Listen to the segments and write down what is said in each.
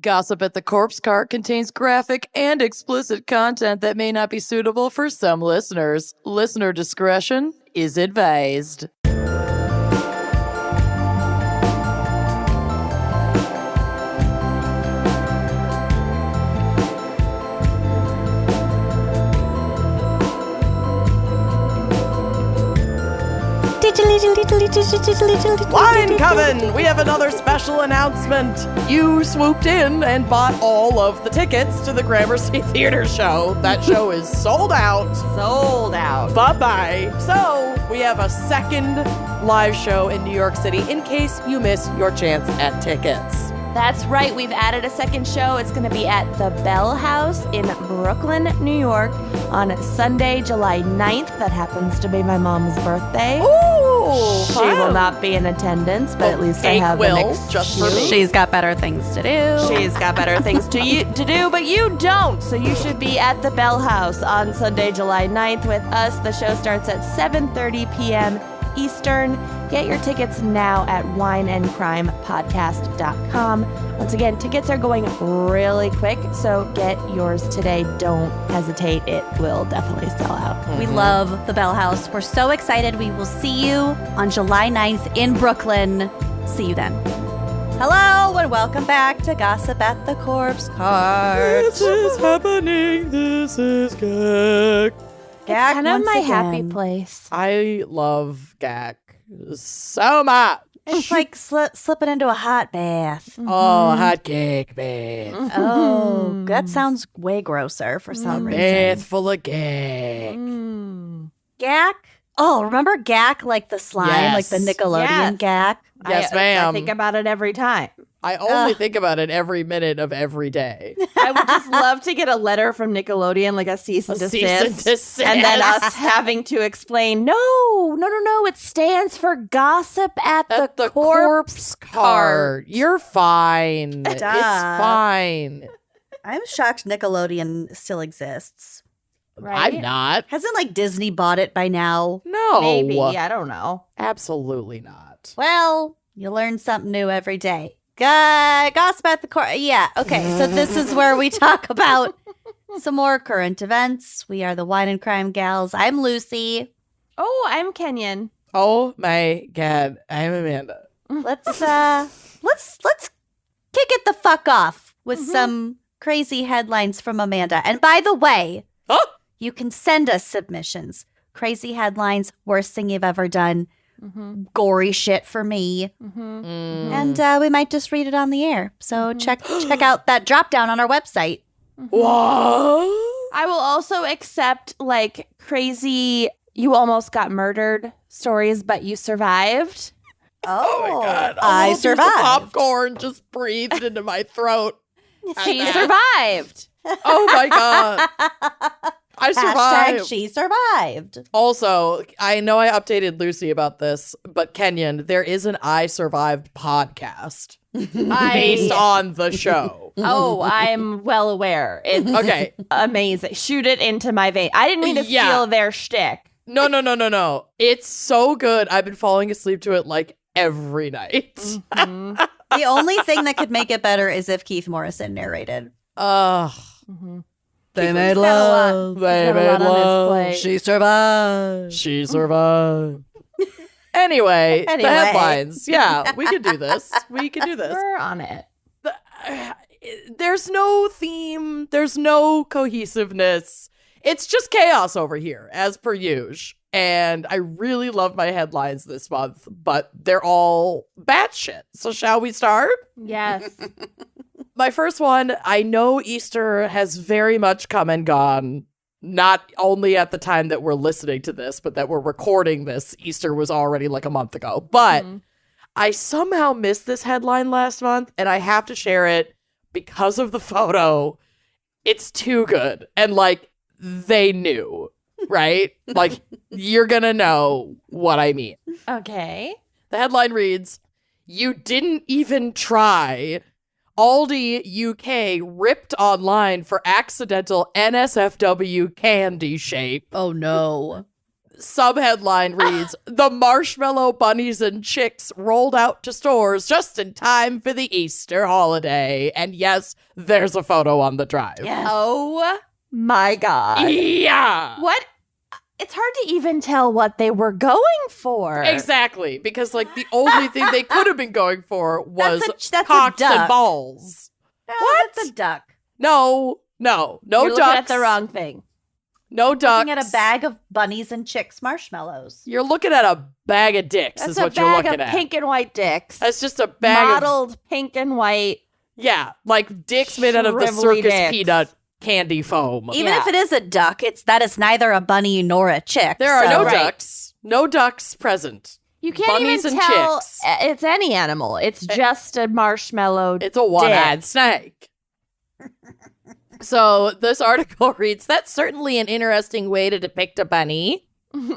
Gossip at the Corpse Cart contains graphic and explicit content that may not be suitable for some listeners. Listener discretion is advised. Wine Coven! We have another special announcement. You swooped in and bought all of the tickets to the Gramercy Theater show. That show is sold out. Sold out. Bye-bye. So, we have a second live show in New York City in case you miss your chance at tickets. That's right. We've added a second show. It's going to be at the Bell House in Brooklyn, New York on Sunday, July 9th. That happens to be my mom's birthday. Ooh, She will not be in attendance, but at least I Hank have will, an excuse. just for me. She's got better things to do. She's got better things to do, but you don't. So you should be at the Bell House on Sunday, July 9th with us. The show starts at 7:30 p.m. Eastern. Get your tickets now at wineandcrimepodcast.com. Once again, tickets are going really quick, so get yours today. Don't hesitate. It will definitely sell out. We love the Bell House. We're so excited. We will see you on July 9th in Brooklyn. See you then. Hello and welcome back to Gossip at the Corpse Cart. This is happening. This is GACC. It's kind of once my again. happy place. I love GACC so much. It's like slipping into a hot bath. Oh, hot cake bath. Oh, that sounds way grosser for some reason. Bath full of GACC. GACC? Oh, remember GACC, like the slime, like the Yes. Nickelodeon GACC? Yes, I ma'am. think about it every time. I only think about it every minute of every day. I would just love to get a letter from Nickelodeon, like a cease and desist. And then us having to explain, no, it stands for Gossip at the Corpse Cart. You're fine. It's Duh. fine. I'm shocked Nickelodeon still exists. Right? I'm not. Hasn't like Disney bought it by now? No. Maybe, I don't know. Absolutely not. Well, you learn something new every day. Gossip at the Court. Yeah, okay. So this is where we talk about some more current events. We are the Wine and Crime Gals. I'm Lucy. Oh, I'm Kenyon. Oh my God. I'm Amanda. Let's kick it the fuck off with some crazy headlines from Amanda. And by the way, Huh? you can send us submissions. Crazy headlines, worst thing you've ever done, gory shit for me. And we might just read it on the air. So check out that drop down on our website. What? I will also accept like crazy, you almost got murdered stories, but you survived. Oh my God. I A little piece of survived. popcorn just breathed into my throat. She survived. Oh my God. I survived. Hashtag she survived. Also, I know I updated Lucy about this, but Kenyon, there is an I Survived podcast based on the show. Oh, I'm well aware. It's Okay. amazing. Shoot it into my vein. I didn't mean to Yeah. steal their shtick. No. It's so good. I've been falling asleep to it like every night. The only thing that could make it better is if Keith Morrison narrated. Ugh. They made love. They He's got a made lot on his love. plate. She survived. She survived. Anyway, the headlines. Yeah, we could do this. We're on it. There's no theme. There's no cohesiveness. It's just chaos over here, as per usual. And I really love my headlines this month, but they're all batshit. So shall we start? Yes. My first one, I know Easter has very much come and gone, not only at the time that we're listening to this, but that we're recording this. Easter was already like a month ago. But I somehow missed this headline last month, and I have to share it because of the photo. It's too good. And like, they knew, right? Like, you're gonna know what I mean. Okay. The headline reads, "You didn't even try. Aldi UK ripped online for accidental NSFW candy shape." Oh no. subheadline reads, "The marshmallow bunnies and chicks rolled out to stores just in time for the Easter holiday." And yes, there's a photo on the drive. Yes. Oh my God. Yeah. What? It's hard to even tell what they were going for. Exactly. Because, like, the only thing they could have been going for was That's a cocks and duck. balls. No, What? That's a duck. No You're ducks. looking at the wrong thing. No ducks. Looking at a bag of bunnies and chicks marshmallows. You're looking at a bag of dicks That's is a what you're bag looking of at. pink and white dicks. That's just a bag of... Modeled pink and white. Yeah, like dicks made out of the Shrivelly circus dicks. peanut candy foam. Even Yeah. if it is a duck, that is neither a bunny nor a chick. There are so- no Right. ducks. No ducks present. You can't Bunnies even and tell chicks. it's any animal. It's just a marshmallow. It's a one-eyed snake. So this article reads, "That's certainly an interesting way to depict a bunny.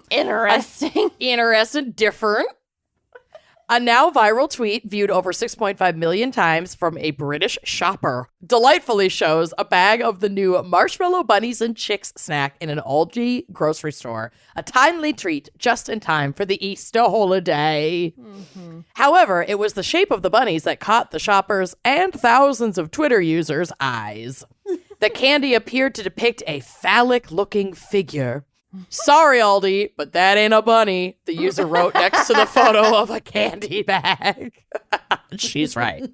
Interesting. Interesting, different." A now viral tweet viewed over 6.5 million times from a British shopper delightfully shows a bag of the new marshmallow bunnies and chicks snack in an Aldi grocery store. A timely treat just in time for the Easter holiday. However, it was the shape of the bunnies that caught the shoppers and thousands of Twitter users' eyes. The candy appeared to depict a phallic-looking figure. "Sorry, Aldi, but that ain't a bunny," the user wrote next to the photo of a candy bag. She's right.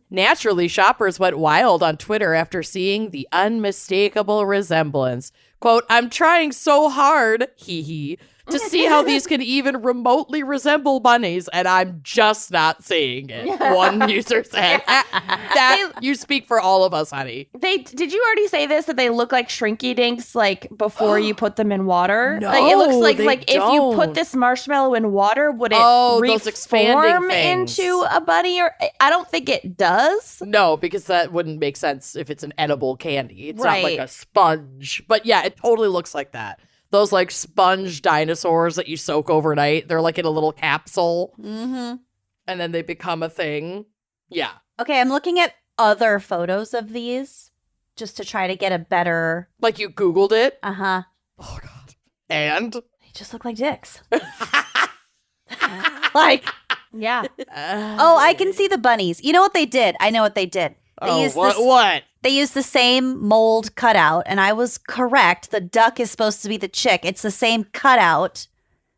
Naturally, shoppers went wild on Twitter after seeing the unmistakable resemblance. Quote, "I'm trying so hard, hee hee, to see how these can even remotely resemble bunnies, and I'm just not seeing it," one user said. That you speak for all of us, honey. Did you already say this, that they look like Shrinky Dinks like before you put them in water? No, like it looks they like if you don't. put this marshmallow in water, would it those expanding reform things. into a bunny? Or I don't think it does. No, because that wouldn't make sense if it's an edible candy. It's not like Right. a sponge. But yeah, it totally looks like that. Those like sponge dinosaurs that you soak overnight, they're like in a little capsule Mm-hmm. and then they become a thing. Yeah. Okay, I'm looking at other photos of these just to try to get a better. Like you Googled it. Uh-huh. Oh, God. And? They just look like dicks. Like, Yeah. oh, I can see the bunnies. You know what they did? I know what they did. They used this. What? They used the same mold cutout, and I was correct. The duck is supposed to be the chick. It's the same cutout.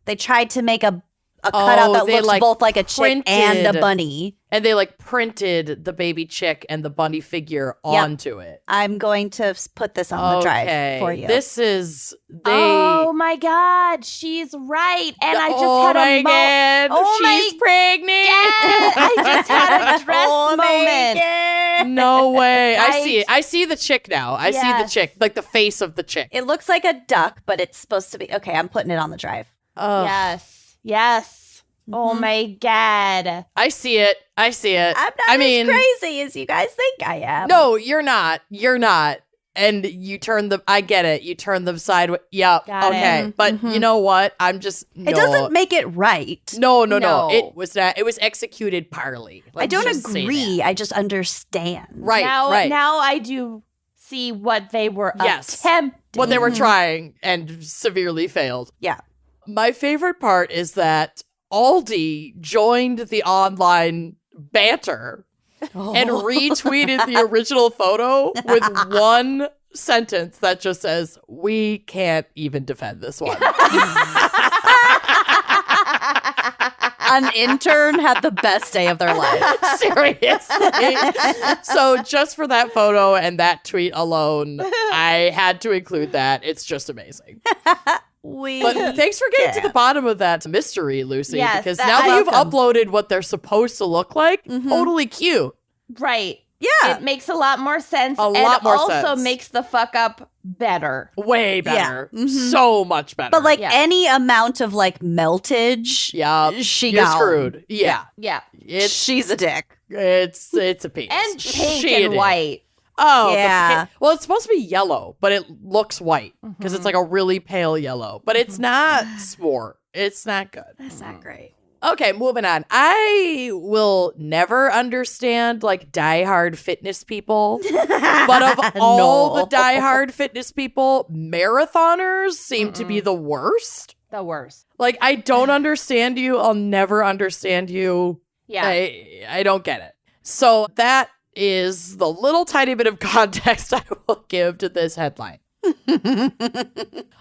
They tried to make a cutout that they, looks like, both like a chick and a printed- bunny. And they like printed the baby chick and the bunny figure onto it. I'm going to put this on the drive for you. This is Oh my God, she's right. And I just had a God, Oh she's my pregnant. I just had a dress Oh my moment. God. No way. I I- see it. I see the chick now. I see the Yes. chick, like the face of the chick. It looks like a duck, but it's supposed to be. Okay, I'm putting it on the drive. Ugh. Yes. Yes. Oh Mhm. my God. I see it. I see it. I'm not I as mean, crazy as you guys think I am. no, you're not. You're not. And you turn them. I get it. You turn them sideways. Yeah. Got okay. it. But you know what? I'm just. No. It doesn't make it right. No. No. It was not. It was executed poorly. I don't just say agree. that. I just understand. Right. now, right. now I do see what they were Yes. attempting. What they were trying and severely failed. Yeah. My favorite part is that Aldi joined the online banter and retweeted the original photo with one sentence that just says, "We can't even defend this one." An intern had the best day of their life. Seriously. So just for that photo and that tweet alone, I had to include that. It's just amazing. But thanks for getting to the bottom of that mystery, Lucy. Yes, because that- now that you've welcome. uploaded what they're supposed to look like, Mhm. totally cute. Right. Yeah. It makes a lot more sense. A lot more and also sense. makes the fuck up better. Way better. Mhm. So much better. But like Yeah. any amount of like meltage, yeah, she you're got screwed. Yeah. Yeah. she's a dick. It's a penis. And pink She and did. white. Oh, the Yeah. well, it's supposed to be yellow, but it looks white because it's like a really pale yellow. But it's not s'more. It's not good. That's not great. Okay, moving on. I will never understand like diehard fitness people, but of all No. the diehard fitness people, marathoners seem to be the worst. The worst. Like, I don't understand you. I'll never understand you. Yeah. I don't get it. So that is the little tiny bit of context I will give to this headline.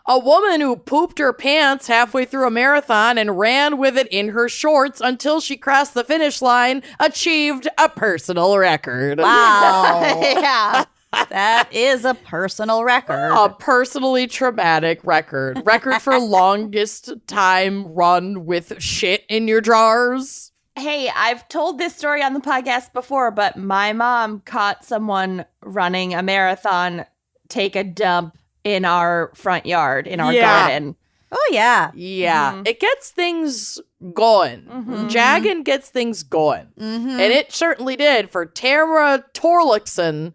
A woman who pooped her pants halfway through a marathon and ran with it in her shorts until she crossed the finish line achieved a personal record. Wow. Yeah. That is a personal record. A personally traumatic record. Record for longest time run with shit in your drawers. Hey, I've told this story on the podcast before, but my mom caught someone running a marathon take a dump in our front yard, in our garden. Oh, yeah. Yeah. Mhm. It gets things going. Mhm. Jagging gets things going. Mm-hmm. And it certainly did for Tamara Torlickson,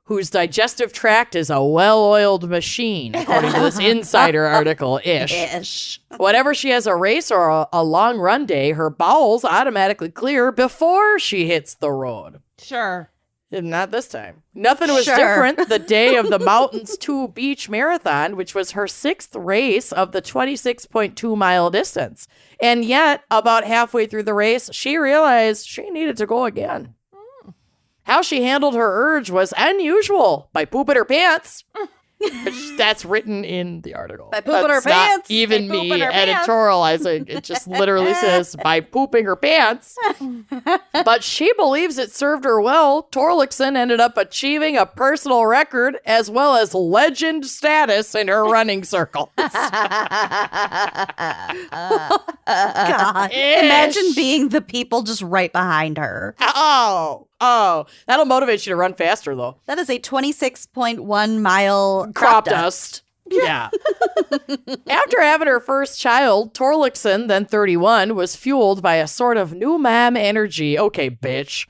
whose digestive tract is a well-oiled machine, according to this Insider article-ish. Ish. Whenever she has a race or a long run day, her bowels automatically clear before she hits the road. Sure. Not this time. Nothing was Sure. different the day of the Mountains 2 Beach Marathon, which was her 6th race of the 26.2-mile distance. And yet, about halfway through the race, she realized she needed to go again. How she handled her urge was unusual by pooping her pants. That's written in the article. By pooping her That's not pants. even By me pooping her pants. editorializing. It just literally says by pooping her pants. But she believes it served her well. Torlickson ended up achieving a personal record as well as legend status in her running circle. God. Imagine being the people just right behind her. Oh, that'll motivate you to run faster, though. That is a 26.1 mile Crop dust. Yeah. After having her first child, Torlickson, then 31, was fueled by a sort of new mom energy. Okay, bitch.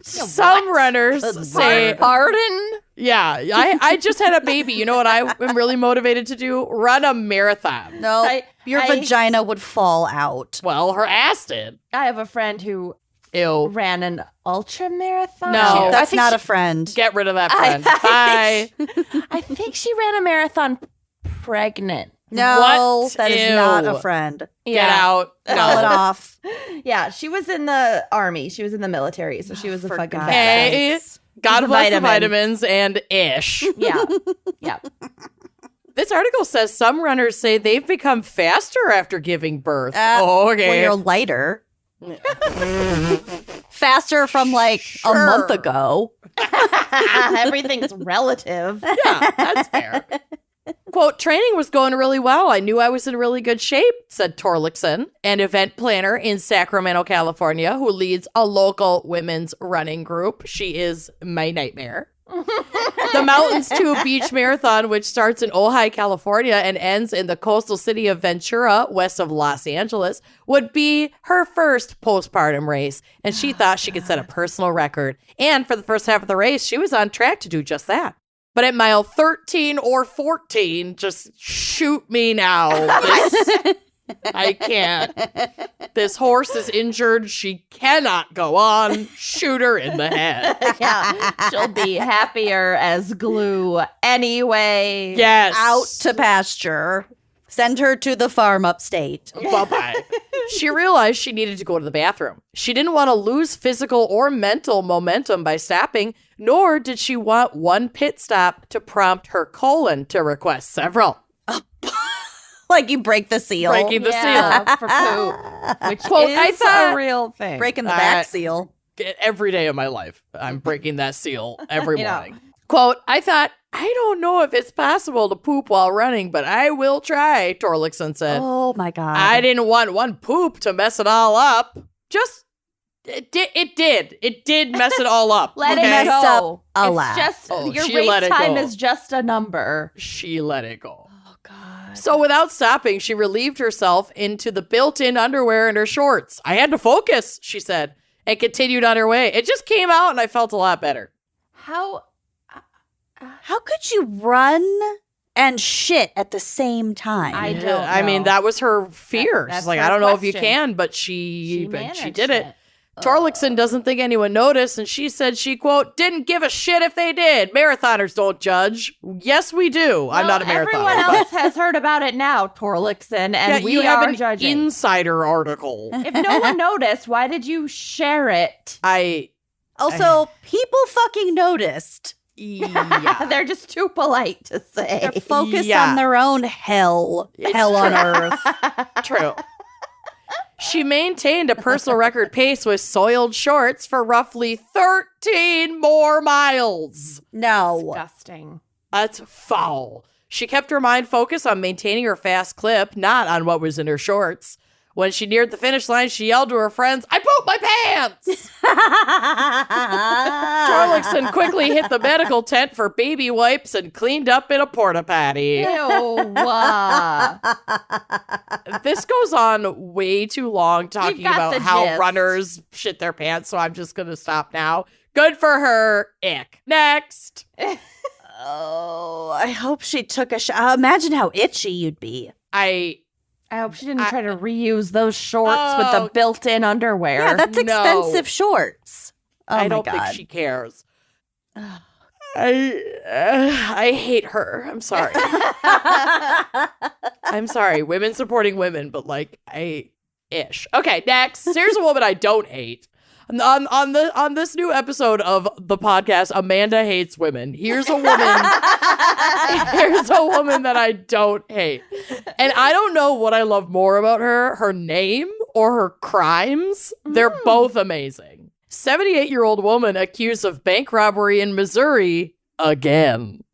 Some runners say, Pardon? yeah, I just had a baby. You know what I am really motivated to do? Run a marathon. No, your vagina would fall out. Well, her ass did. I have a friend who Ew. ran an ultra marathon. No. That's not a friend. Get rid of that friend. Bye. I think she ran a marathon pregnant. No, What? that is not a Ew. friend. Get out. Call it No. off. Yeah, she was in the army. She was in the military, so she was a For fucking God's badass. Hey, God She's a bless the vitamin. vitamins and ish. Yeah, yeah. This article says some runners say they've become faster after giving birth. Well, Okay. you're lighter. Faster from like a month ago. Everything's relative. Yeah, that's fair. Quote, training was going really well. I knew I was in really good shape, said Torlickson, an event planner in Sacramento, California, who leads a local women's running group. She is my nightmare. The Mountains 2 Beach Marathon, which starts in Ojai, California and ends in the coastal city of Ventura, west of Los Angeles, would be her first postpartum race. And she thought she could set a personal record. And for the first half of the race, she was on track to do just that. But at mile 13 or 14, just shoot me now. I can't. This horse is injured. She cannot go on. Shoot her in the head. Yeah, she'll be happier as glue anyway. Yes. Out to pasture. Send her to the farm upstate. Bye-bye. She realized she needed to go to the bathroom. She didn't want to lose physical or mental momentum by stopping, nor did she want one pit stop to prompt her colon to request several. Like you break the seal. Breaking the seal. Yeah, for poop, which Quote, is I thought- a real thing. Breaking the back seal. Every day of my life, I'm breaking that seal every You know. morning. Quote, I thought, I don't know if it's possible to poop while running, but I will try, Torlickson said. Oh my God. I didn't want one poop to mess it all up. Just, it did mess it all up. Let okay? it Messed go. up a It's lot. just Oh, your she race let it time go. is just a number. She let it go. Oh God. So without stopping, she relieved herself into the built-in underwear and her shorts. I had to focus, she said, and continued on her way. It just came out and I felt a lot better. How could you run and shit at the same time? I don't I mean, know. that was her fear. That's She's like, her I don't know if you question. can, but she managed did it. Torlakson doesn't think anyone noticed, and she said she, quote, didn't give a shit if they did. Marathoners don't judge. Yes, we do. I'm not a marathoner. Everyone else has heard about it now, Torlakson, and we you have are an judging. insider article. If no one noticed, why did you share it? Also, people fucking noticed. Yeah. They're just too polite to say. They're focused on their own hell on earth. True. She maintained a personal record pace with soiled shorts for roughly 13 more miles. No. Disgusting. That's foul. She kept her mind focused on maintaining her fast clip, not on what was in her shorts. When she neared the finish line, she yelled to her friends, I pooped my pants! Torlakson quickly hit the medical tent for baby wipes and cleaned up in a porta potty. Ew. This goes on way too long talking about how gist. runners shit their pants, so I'm just going to stop now. Good for her. Ick. Next. Oh, I hope she took a shot. Imagine how itchy you'd be. I hope she didn't try to reuse those shorts with the built-in underwear. Yeah, that's expensive shorts. Oh, I don't think she cares. I hate her. I'm sorry. I'm sorry. Women supporting women, but ish. Okay, next. Here's a woman I don't hate. On this new episode of the podcast, Amanda Hates Women. Here's a woman that I don't hate. And I don't know what I love more about her name or her crimes. They're both amazing. 78-year-old woman accused of bank robbery in Missouri again.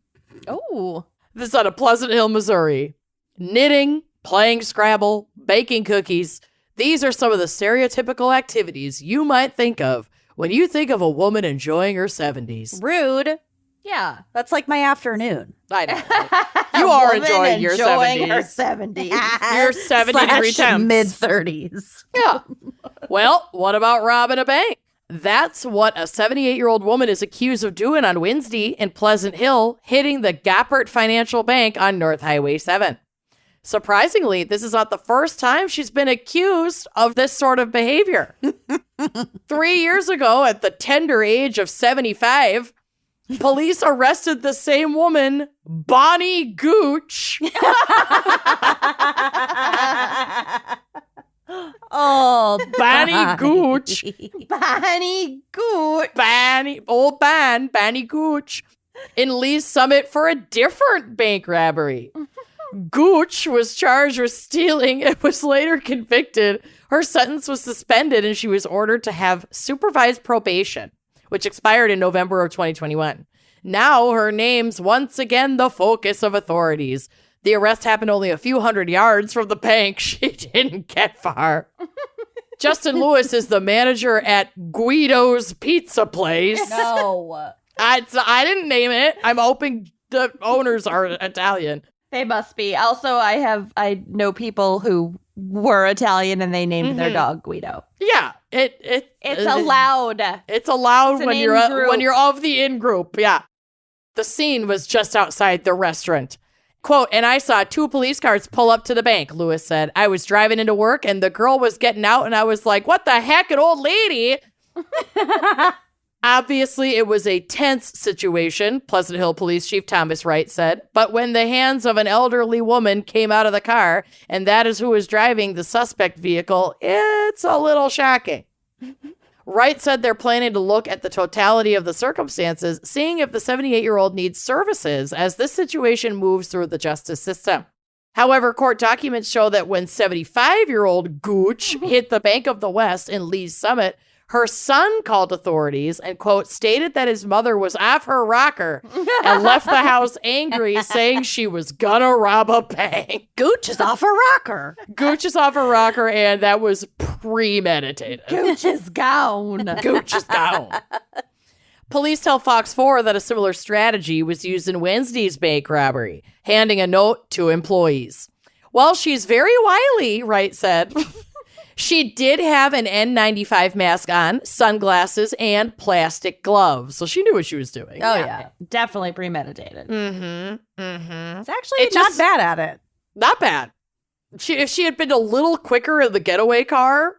Oh. This is out of Pleasant Hill, Missouri. Knitting, playing Scrabble, baking cookies. These are some of the stereotypical activities you might think of when you think of a woman enjoying her 70s. Rude. Yeah. That's like my afternoon. I know. You are enjoying your 70s. Her 70s. Your 70 temps. Mid-30s. Yeah. Well, what about robbing a bank? That's what a 78-year-old woman is accused of doing on Wednesday in Pleasant Hill, hitting the Gappert Financial Bank on North Highway 7. Surprisingly, this is not the first time she's been accused of this sort of behavior. 3 years ago, at the tender age of 75, police arrested the same woman, Bonnie Gooch. Oh, Bonnie Gooch. Bonnie Gooch. Bonnie Gooch. In Lee's Summit for a different bank robbery. Gooch was charged with stealing and was later convicted. Her sentence was suspended and she was ordered to have supervised probation, which expired in November of 2021. Now her name's once again the focus of authorities. The arrest happened only a few hundred yards from the bank. She didn't get far. Justin Lewis is the manager at Guido's Pizza Place. No. I didn't name it. I'm hoping the owners are Italian. They must be. Also, I know people who were Italian and they named their dog Guido. Yeah, it's allowed. It's allowed It's when you're of the in group. Yeah. The scene was just outside the restaurant. Quote, and I saw 2 police cars pull up to the bank, Lewis said. I was driving into work and the girl was getting out and I was like, what the heck, an old lady? Obviously, it was a tense situation, Pleasant Hill Police Chief Thomas Wright said. But when the hands of an elderly woman came out of the car, and that is who was driving the suspect vehicle, it's a little shocking. Wright said they're planning to look at the totality of the circumstances, seeing if the 78-year-old needs services as this situation moves through the justice system. However, court documents show that when 75-year-old Gooch hit the Bank of the West in Lee's Summit, her son called authorities and, quote, stated that his mother was off her rocker and left the house angry, saying she was gonna rob a bank. Gooch is off a rocker. Gooch is off her rocker, and that was premeditated. Gooch is gone. Gooch is gone. Police tell Fox 4 that a similar strategy was used in Wednesday's bank robbery, handing a note to employees. Well, she's very wily, Wright said. She did have an N95 mask on, sunglasses, and plastic gloves. So she knew what she was doing. Oh, yeah. Definitely premeditated. It's actually not bad at it. Not bad. If she had been a little quicker in the getaway car,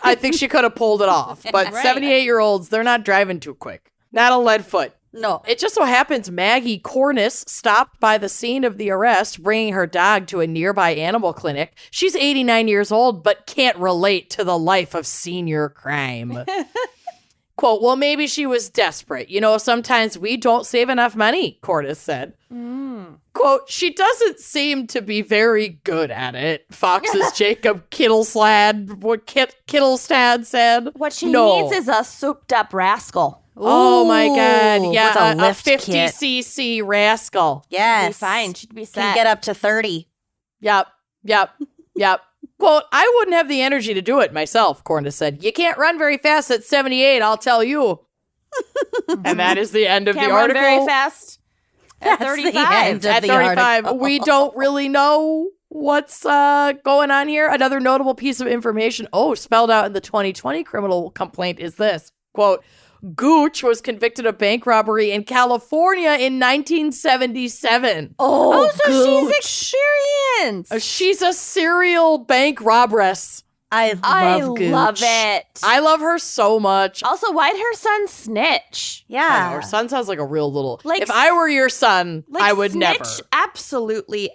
I think she could have pulled it off. But 78-year-olds, they're not driving too quick. Not a lead foot. No. It just so happens Maggie Cornice stopped by the scene of the arrest, bringing her dog to a nearby animal clinic. She's 89 years old, but can't relate to the life of senior crime. Quote, well, maybe she was desperate. You know, sometimes we don't save enough money, Cornice said. Quote, she doesn't seem to be very good at it, Fox's Jacob Kittlestad said. What she needs is a souped-up rascal. Oh my God. Yeah, with a a lift 50cc rascal. Yes. She'd be fine. She'd be set. Can get up to 30. Yep. Quote, I wouldn't have the energy to do it myself, Cornice said. You can't run very fast at 78, I'll tell you. And that is the end of Can't the run article. very fast at That's the 35. end of At the 35, article. we don't really know what's going on here. Another notable piece of information, spelled out in the 2020 criminal complaint is this, quote, Gooch was convicted of bank robbery in California in 1977. Oh, so Gooch. she's experienced. She's a serial bank robberess. I love Gooch. love it. I love her so much. Also, why'd her son snitch? I know, Yeah. her son sounds like a real little. Like, if I were your son, I would snitch, never. Absolutely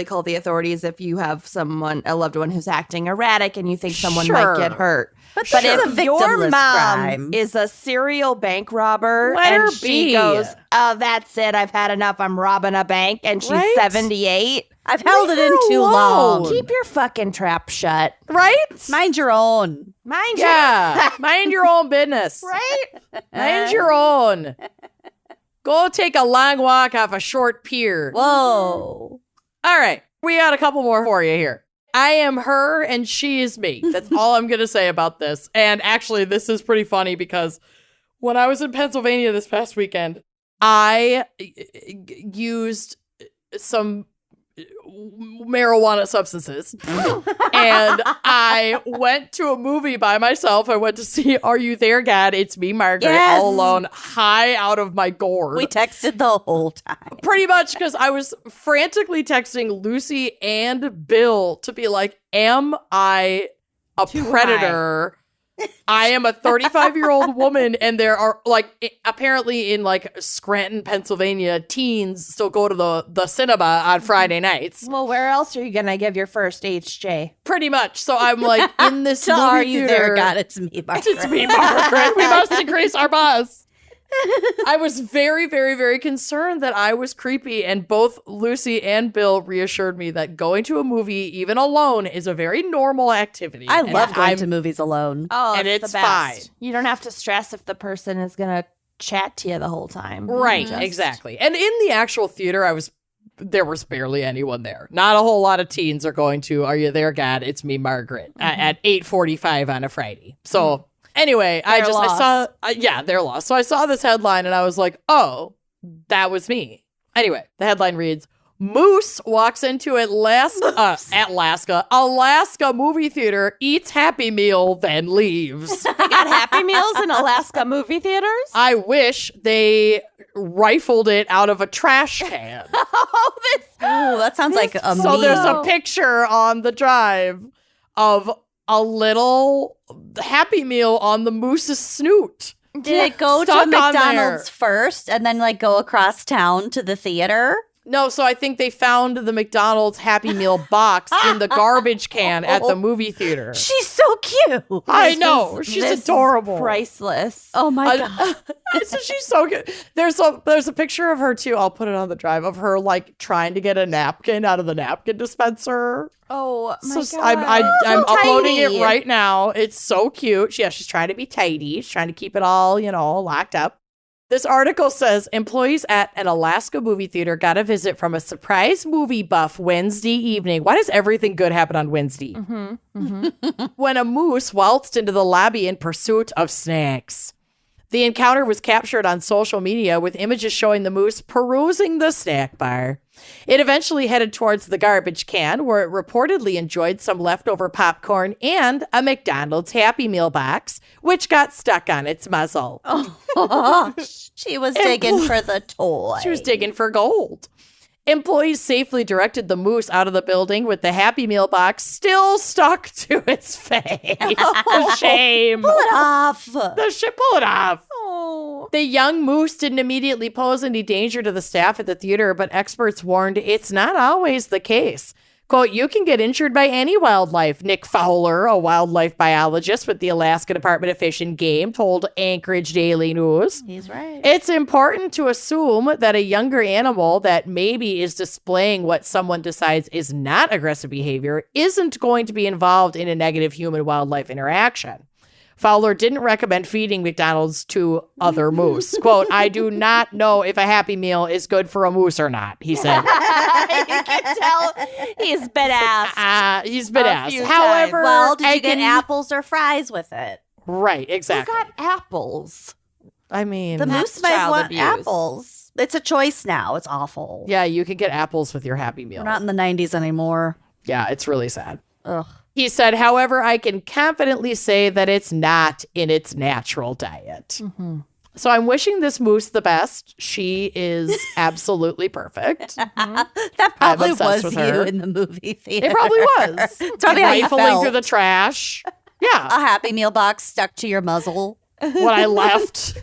call the authorities if you have a loved one who's acting erratic and you think someone Sure. might get hurt. But But this is if a your victimless mom crime. is a serial bank robber Let her and she be. goes, oh, that's it, I've had enough, I'm robbing a bank, and she's Right? 78, I've held it Leave in her too alone. long. keep your fucking trap shut. Right? Mind your own. Mind you. Yeah. Mind your own business. Right? Mind your own. Go take a long walk off a short pier. Whoa. All right. We got a couple more for you here. I am her and she is me. That's all I'm going to say about this. And actually, this is pretty funny because when I was in Pennsylvania this past weekend, I used some marijuana substances and I went to a movie by myself. I went to see Are You There, God? It's Me, Margaret, Yes. all alone, high out of my gourd. We texted the whole time. Pretty much because I was frantically texting Lucy and Bill to be like, am I a predator? I am a 35-year-old woman, and there are, apparently in, Scranton, Pennsylvania, teens still go to the cinema on Friday nights. Well, where else are you going to give your first HJ? Pretty much. So I'm, in this So movie are you theater. there, God? It's me, Margaret. It's me, Margaret. We must increase our buzz. I was very, very, very concerned that I was creepy, and both Lucy and Bill reassured me that going to a movie, even alone, is a very normal activity. I And love going I'm- to movies alone. Oh, And it's it's the best. fine. You don't have to stress if the person is going to chat to you the whole time. Right, Just- exactly. And in the actual theater, there was barely anyone there. Not a whole lot of teens are going to Are You There, God? It's Me, Margaret at 8:45 on a Friday. So anyway, Their loss. they're lost. So I saw this headline and I was like, oh, that was me. Anyway, the headline reads, Moose walks into Alaska movie theater, eats Happy Meal, then leaves. They got Happy Meals in Alaska movie theaters? I wish they rifled it out of a trash can. Oh, this. Ooh, that sounds like a So meme. there's a picture on the drive of a little Happy Meal on the moose's snoot. Did it go to Stuck on McDonald's there. first and then go across town to the theater? No, so I think they found the McDonald's Happy Meal box in the garbage can at the movie theater. She's so cute. I know. She's This is adorable. priceless. Oh my God. She's so good. There's a picture of her too. I'll put it on the drive of her trying to get a napkin out of the napkin dispenser. Oh, my So God. I'm uploading tidy. it right now. It's so cute. She's trying to be tidy. She's trying to keep it all, locked up. This article says employees at an Alaska movie theater got a visit from a surprise movie buff Wednesday evening. Why does everything good happen on Wednesday? When a moose waltzed into the lobby in pursuit of snacks. The encounter was captured on social media with images showing the moose perusing the snack bar. It eventually headed towards the garbage can, where it reportedly enjoyed some leftover popcorn and a McDonald's Happy Meal box, which got stuck on its muzzle. Oh, she was digging for the toy. She was digging for gold. Employees safely directed the moose out of the building with the Happy Meal box still stuck to its face. The shame. Pull it off. Pull it off. Oh. The young moose didn't immediately pose any danger to the staff at the theater, but experts warned it's not always the case. Quote, you can get injured by any wildlife, Nick Fowler, a wildlife biologist with the Alaska Department of Fish and Game, told Anchorage Daily News. He's right. It's important to assume that a younger animal that maybe is displaying what someone decides is not aggressive behavior isn't going to be involved in a negative human-wildlife interaction. Fowler didn't recommend feeding McDonald's to other moose. Quote, I do not know if a Happy Meal is good for a moose or not, he said. You can tell he's been asked. He's been asked. few However, Well, did I you get can- apples or fries with it? Right, Who exactly. got apples? I mean, The moose might child want abuse. apples. It's a choice now. It's awful. yeah, you can get apples with your Happy Meal. We're not in the 90s anymore. Yeah, it's really sad. Ugh. He said, however, I can confidently say that it's not in its natural diet. Mm-hmm. So I'm wishing this moose the best. She is absolutely perfect. That probably obsessed was with her. you in the movie theater. It probably was. It's probably how you Rifling felt. through the trash. Yeah. A Happy Meal box stuck to your muzzle. When I left,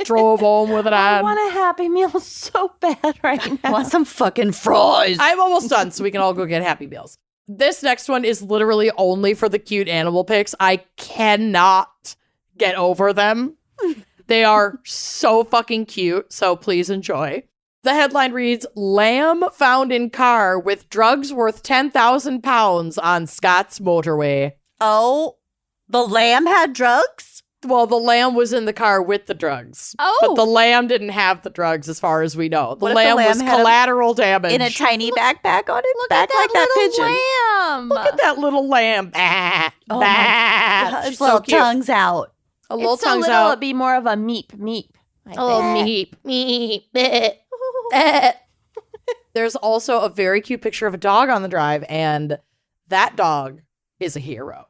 drove home with it I on. want a Happy Meal so bad right now. Want some fucking fries? I'm almost done, so we can all go get Happy Meals. This next one is literally only for the cute animal pics. I cannot get over them. They are so fucking cute, so please enjoy. The headline reads, Lamb found in car with drugs worth 10,000 pounds on Scott's motorway. Oh, the lamb had drugs? Well, the lamb was in the car with the drugs. Oh. But the lamb didn't have the drugs as far as we know. The What if the lamb lamb was had collateral damage. In a tiny backpack on its back Look like at that little pigeon. lamb. Look at that little lamb. Bah, Oh bah. my God, She's its little so cute. tongue's out. A little It's so tongue's little, out. it'd be more of a meep, meep. I Oh, think. meep, meep. There's also a very cute picture of a dog on the drive, and that dog is a hero.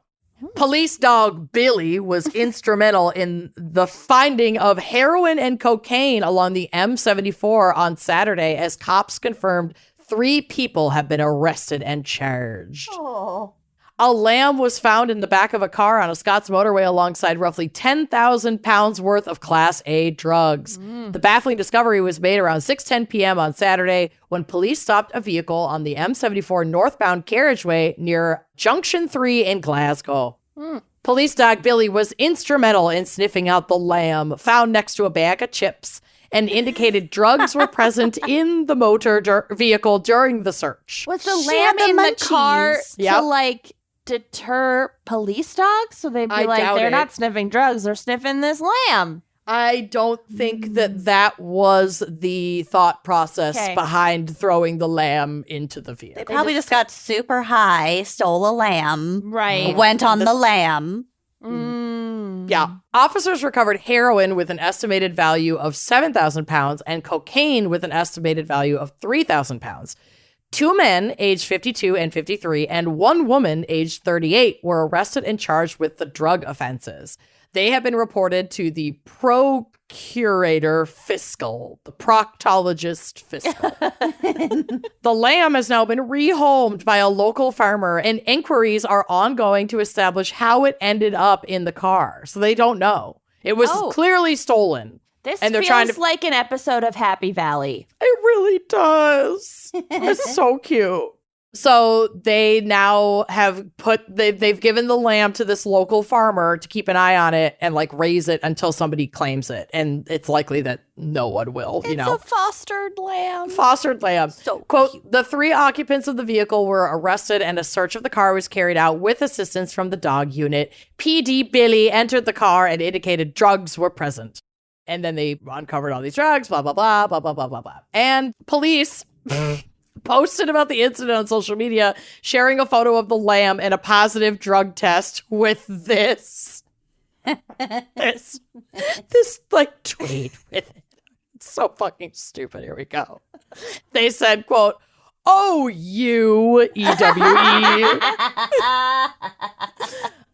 Police dog Billy was instrumental in the finding of heroin and cocaine along the M74 on Saturday, as cops confirmed 3 people have been arrested and charged. Oh. A lamb was found in the back of a car on a Scots motorway alongside roughly 10,000 pounds worth of Class A drugs. The baffling discovery was made around 6:10 p.m. on Saturday when police stopped a vehicle on the M74 northbound carriageway near Junction 3 in Glasgow. Police dog Billy was instrumental in sniffing out the lamb found next to a bag of chips and indicated drugs were present in the motor vehicle during the search. Was the She lamb had the in the car munchies. Yep. to like deter police dogs? So they'd be I like, doubt they're it. not sniffing drugs, they're sniffing this lamb. I don't think that was the thought process Okay. behind throwing the lamb into the They vehicle. probably just got super high, stole a lamb, Right. went on the lamb. Mm. Yeah. Officers recovered heroin with an estimated value of 7,000 pounds and cocaine with an estimated value of 3,000 pounds. 2 men, aged 52 and 53, and 1 woman, aged 38, were arrested and charged with the drug offenses. They have been reported to the procurator fiscal, the proctologist fiscal. The lamb has now been rehomed by a local farmer, and inquiries are ongoing to establish how it ended up in the car. So they don't know. It was Oh. clearly stolen. This And they're feels trying to- like an episode of Happy Valley. It really does. It's so cute. So they now have they've given the lamb to this local farmer to keep an eye on it and like raise it until somebody claims it. And it's likely that no one will, you know. It's a fostered lamb. Fostered lamb. So Quote, the 3 occupants of the vehicle were arrested and a search of the car was carried out with assistance from the dog unit. PD Billy entered the car and indicated drugs were present. And then they uncovered all these drugs, blah, blah, blah, blah, blah, blah, blah, blah. And police posted about the incident on social media, sharing a photo of the lamb and a positive drug test with this like tweet with it. It's so fucking stupid. Here we go. They said, quote, "Oh, you, EWE.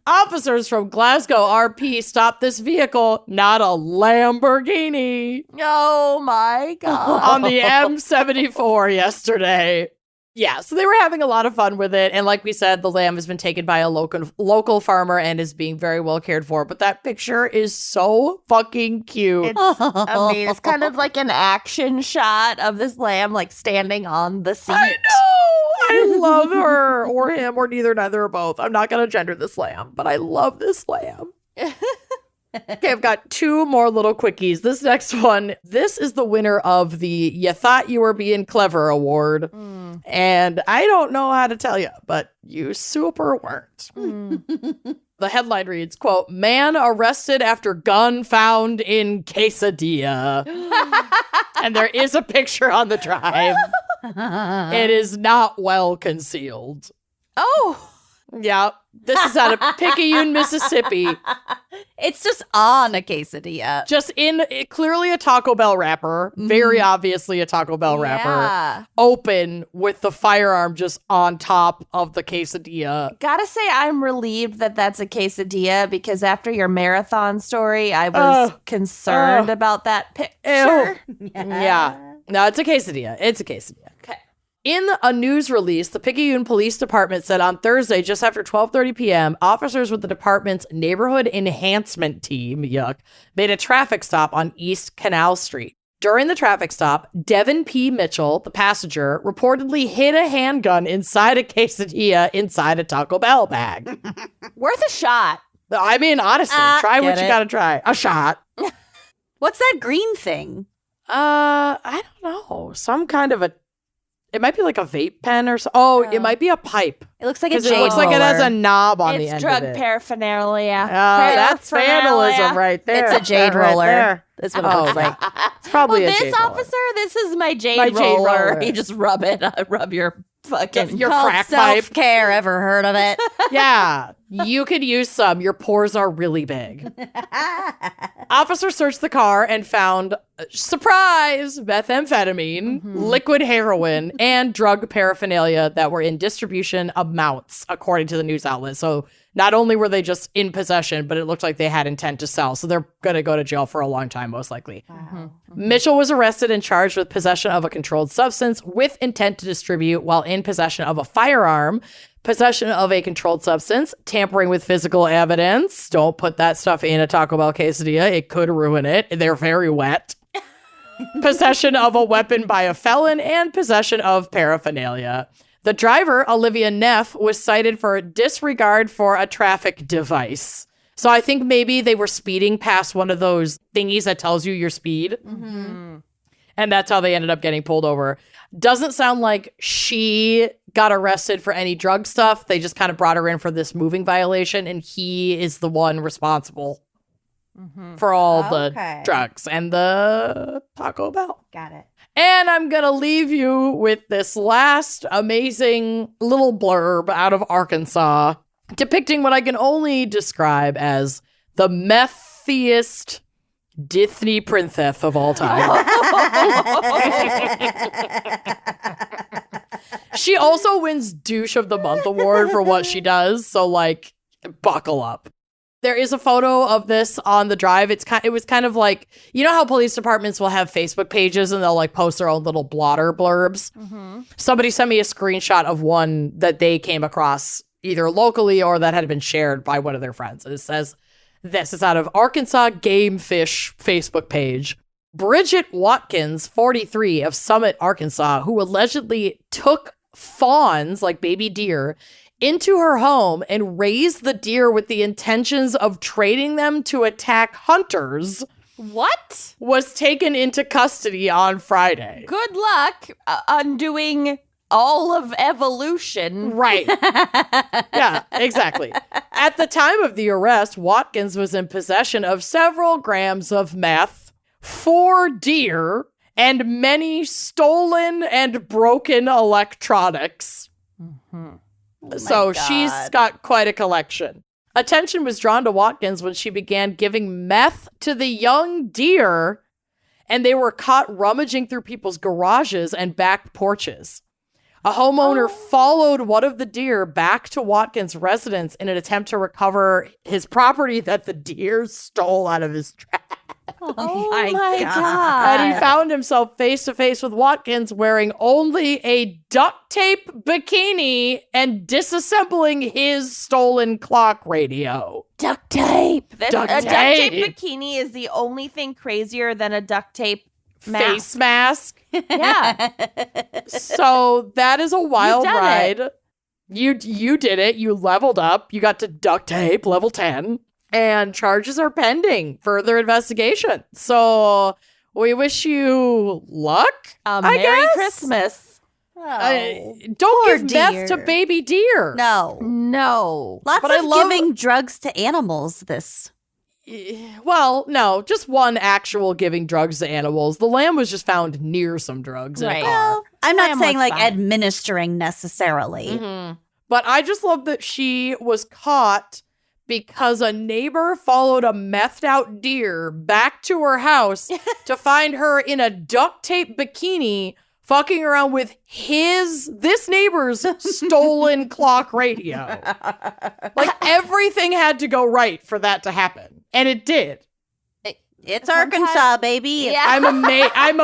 Officers from Glasgow RP stopped this vehicle, not a Lamborghini, Oh my God. on the M74 yesterday. Yeah, so they were having a lot of fun with it. And like we said, the lamb has been taken by a local farmer and is being very well cared for. But that picture is so fucking cute. I mean, it's kind of like an action shot of this lamb like standing on the seat. I know! I love her or him or neither or both. I'm not going to gender this lamb, but I love this lamb. Okay, I've got two more little quickies. This next one, this is the winner of the You Thought You Were Being Clever award. And I don't know how to tell you, but you super weren't. The headline reads, quote, "Man arrested after gun found in quesadilla." And there is a picture on the drive. It is not well concealed. Oh. Yeah, this is out of Picayune, Mississippi. It's just on a quesadilla. Just clearly a Taco Bell wrapper. Very obviously a Taco Bell wrapper. Yeah. Open with the firearm just on top of the quesadilla. Gotta say, I'm relieved that that's a quesadilla because after your marathon story, I was concerned about that picture. Yeah. No, it's a quesadilla. It's a quesadilla. Okay. In a news release, the Picayune Police Department said on Thursday, just after 12:30 p.m., officers with the department's Neighborhood Enhancement Team, made a traffic stop on East Canal Street. During the traffic stop, Devin P. Mitchell, the passenger, reportedly hid a handgun inside a quesadilla inside a Taco Bell bag. Worth a shot. I mean, honestly, try what you gotta try. A shot. What's that green thing? I don't know. Some kind of it might be like a vape pen or so. Oh, it might be a pipe. It looks like a Because jade it looks like it has a knob on the It's end drug of it. paraphernalia. That's vandalism right there. It's a jade Right roller. there. That's what it looks like. It's probably a This jade roller. officer, this is my jade My jade roller. roller. You just rub it. Rub your fucking. Your Called crack pipe. self-care. Ever heard of it? Yeah, you could use some. Your pores are really big. Officers searched the car and found, surprise, methamphetamine, liquid heroin, and drug paraphernalia that were in distribution amounts, according to the news outlet. So not only were they just in possession, but it looked like they had intent to sell. So they're going to go to jail for a long time, most likely. Mitchell was arrested and charged with possession of a controlled substance with intent to distribute while in possession of a firearm, possession of a controlled substance, tampering with physical evidence. Don't put that stuff in a Taco Bell quesadilla. It could ruin it. They're very wet. Possession of a weapon by a felon and possession of paraphernalia. The driver, Olivia Neff, was cited for disregard for a traffic device. So I think maybe they were speeding past one of those thingies that tells you your speed. And that's how they ended up getting pulled over. Doesn't sound like she got arrested for any drug stuff. They just kind of brought her in for this moving violation, and he is the one responsible for all the drugs and the Taco Bell. Got it. And I'm going to leave you with this last amazing little blurb out of Arkansas, depicting what I can only describe as the methiest Disney princess of all time. She also wins Douche of the Month award for what she does, so like, buckle up. There is a photo of this on the drive. It was kind of like, you know how police departments will have Facebook pages and they'll like post their own little blotter blurbs? Somebody sent me a screenshot of one that they came across either locally or that had been shared by one of their friends. And it says, this is out of Arkansas Game Fish Facebook page. Bridget Watkins, 43, of Summit, Arkansas, who allegedly took fawns, like baby deer, into her home and raised the deer with the intentions of trading them to attack hunters, What? was taken into custody on Friday. Good luck undoing all of evolution. Right. Yeah, exactly. At the time of the arrest, Watkins was in possession of several grams of meth, 4 deer, and many stolen and broken electronics. So she's got quite a collection. Attention was drawn to Watkins when she began giving meth to the young deer, and they were caught rummaging through people's garages and back porches. A homeowner followed one of the deer back to Watkins' residence in an attempt to recover his property that the deer stole out of his trash. Oh my God. And he found himself face to face with Watkins wearing only a duct tape bikini and disassembling his stolen clock radio. Duct tape. A duct tape tape bikini is the only thing crazier than a duct tape face mask. Yeah. So that is a wild You've done ride. it. You did it. You leveled up. You got to duct tape level 10. And charges are pending. Further investigation. So we wish you luck. Merry guess. Christmas. Don't poor give meth deer. to baby deer. No. Lots But I of love- giving drugs to animals this. Well, no, just one actual giving drugs to animals. The lamb was just found near some drugs in a Right. car. Well, I'm not Lamb saying was like fine. administering necessarily. Mhm. But I just love that she was caught because a neighbor followed a methed out deer back to her house to find her in a duct tape bikini fucking around with this neighbor's stolen clock radio. Like everything had to go right for that to happen. And it did. It's Arkansas, baby. Yeah. I'm amazed. I'm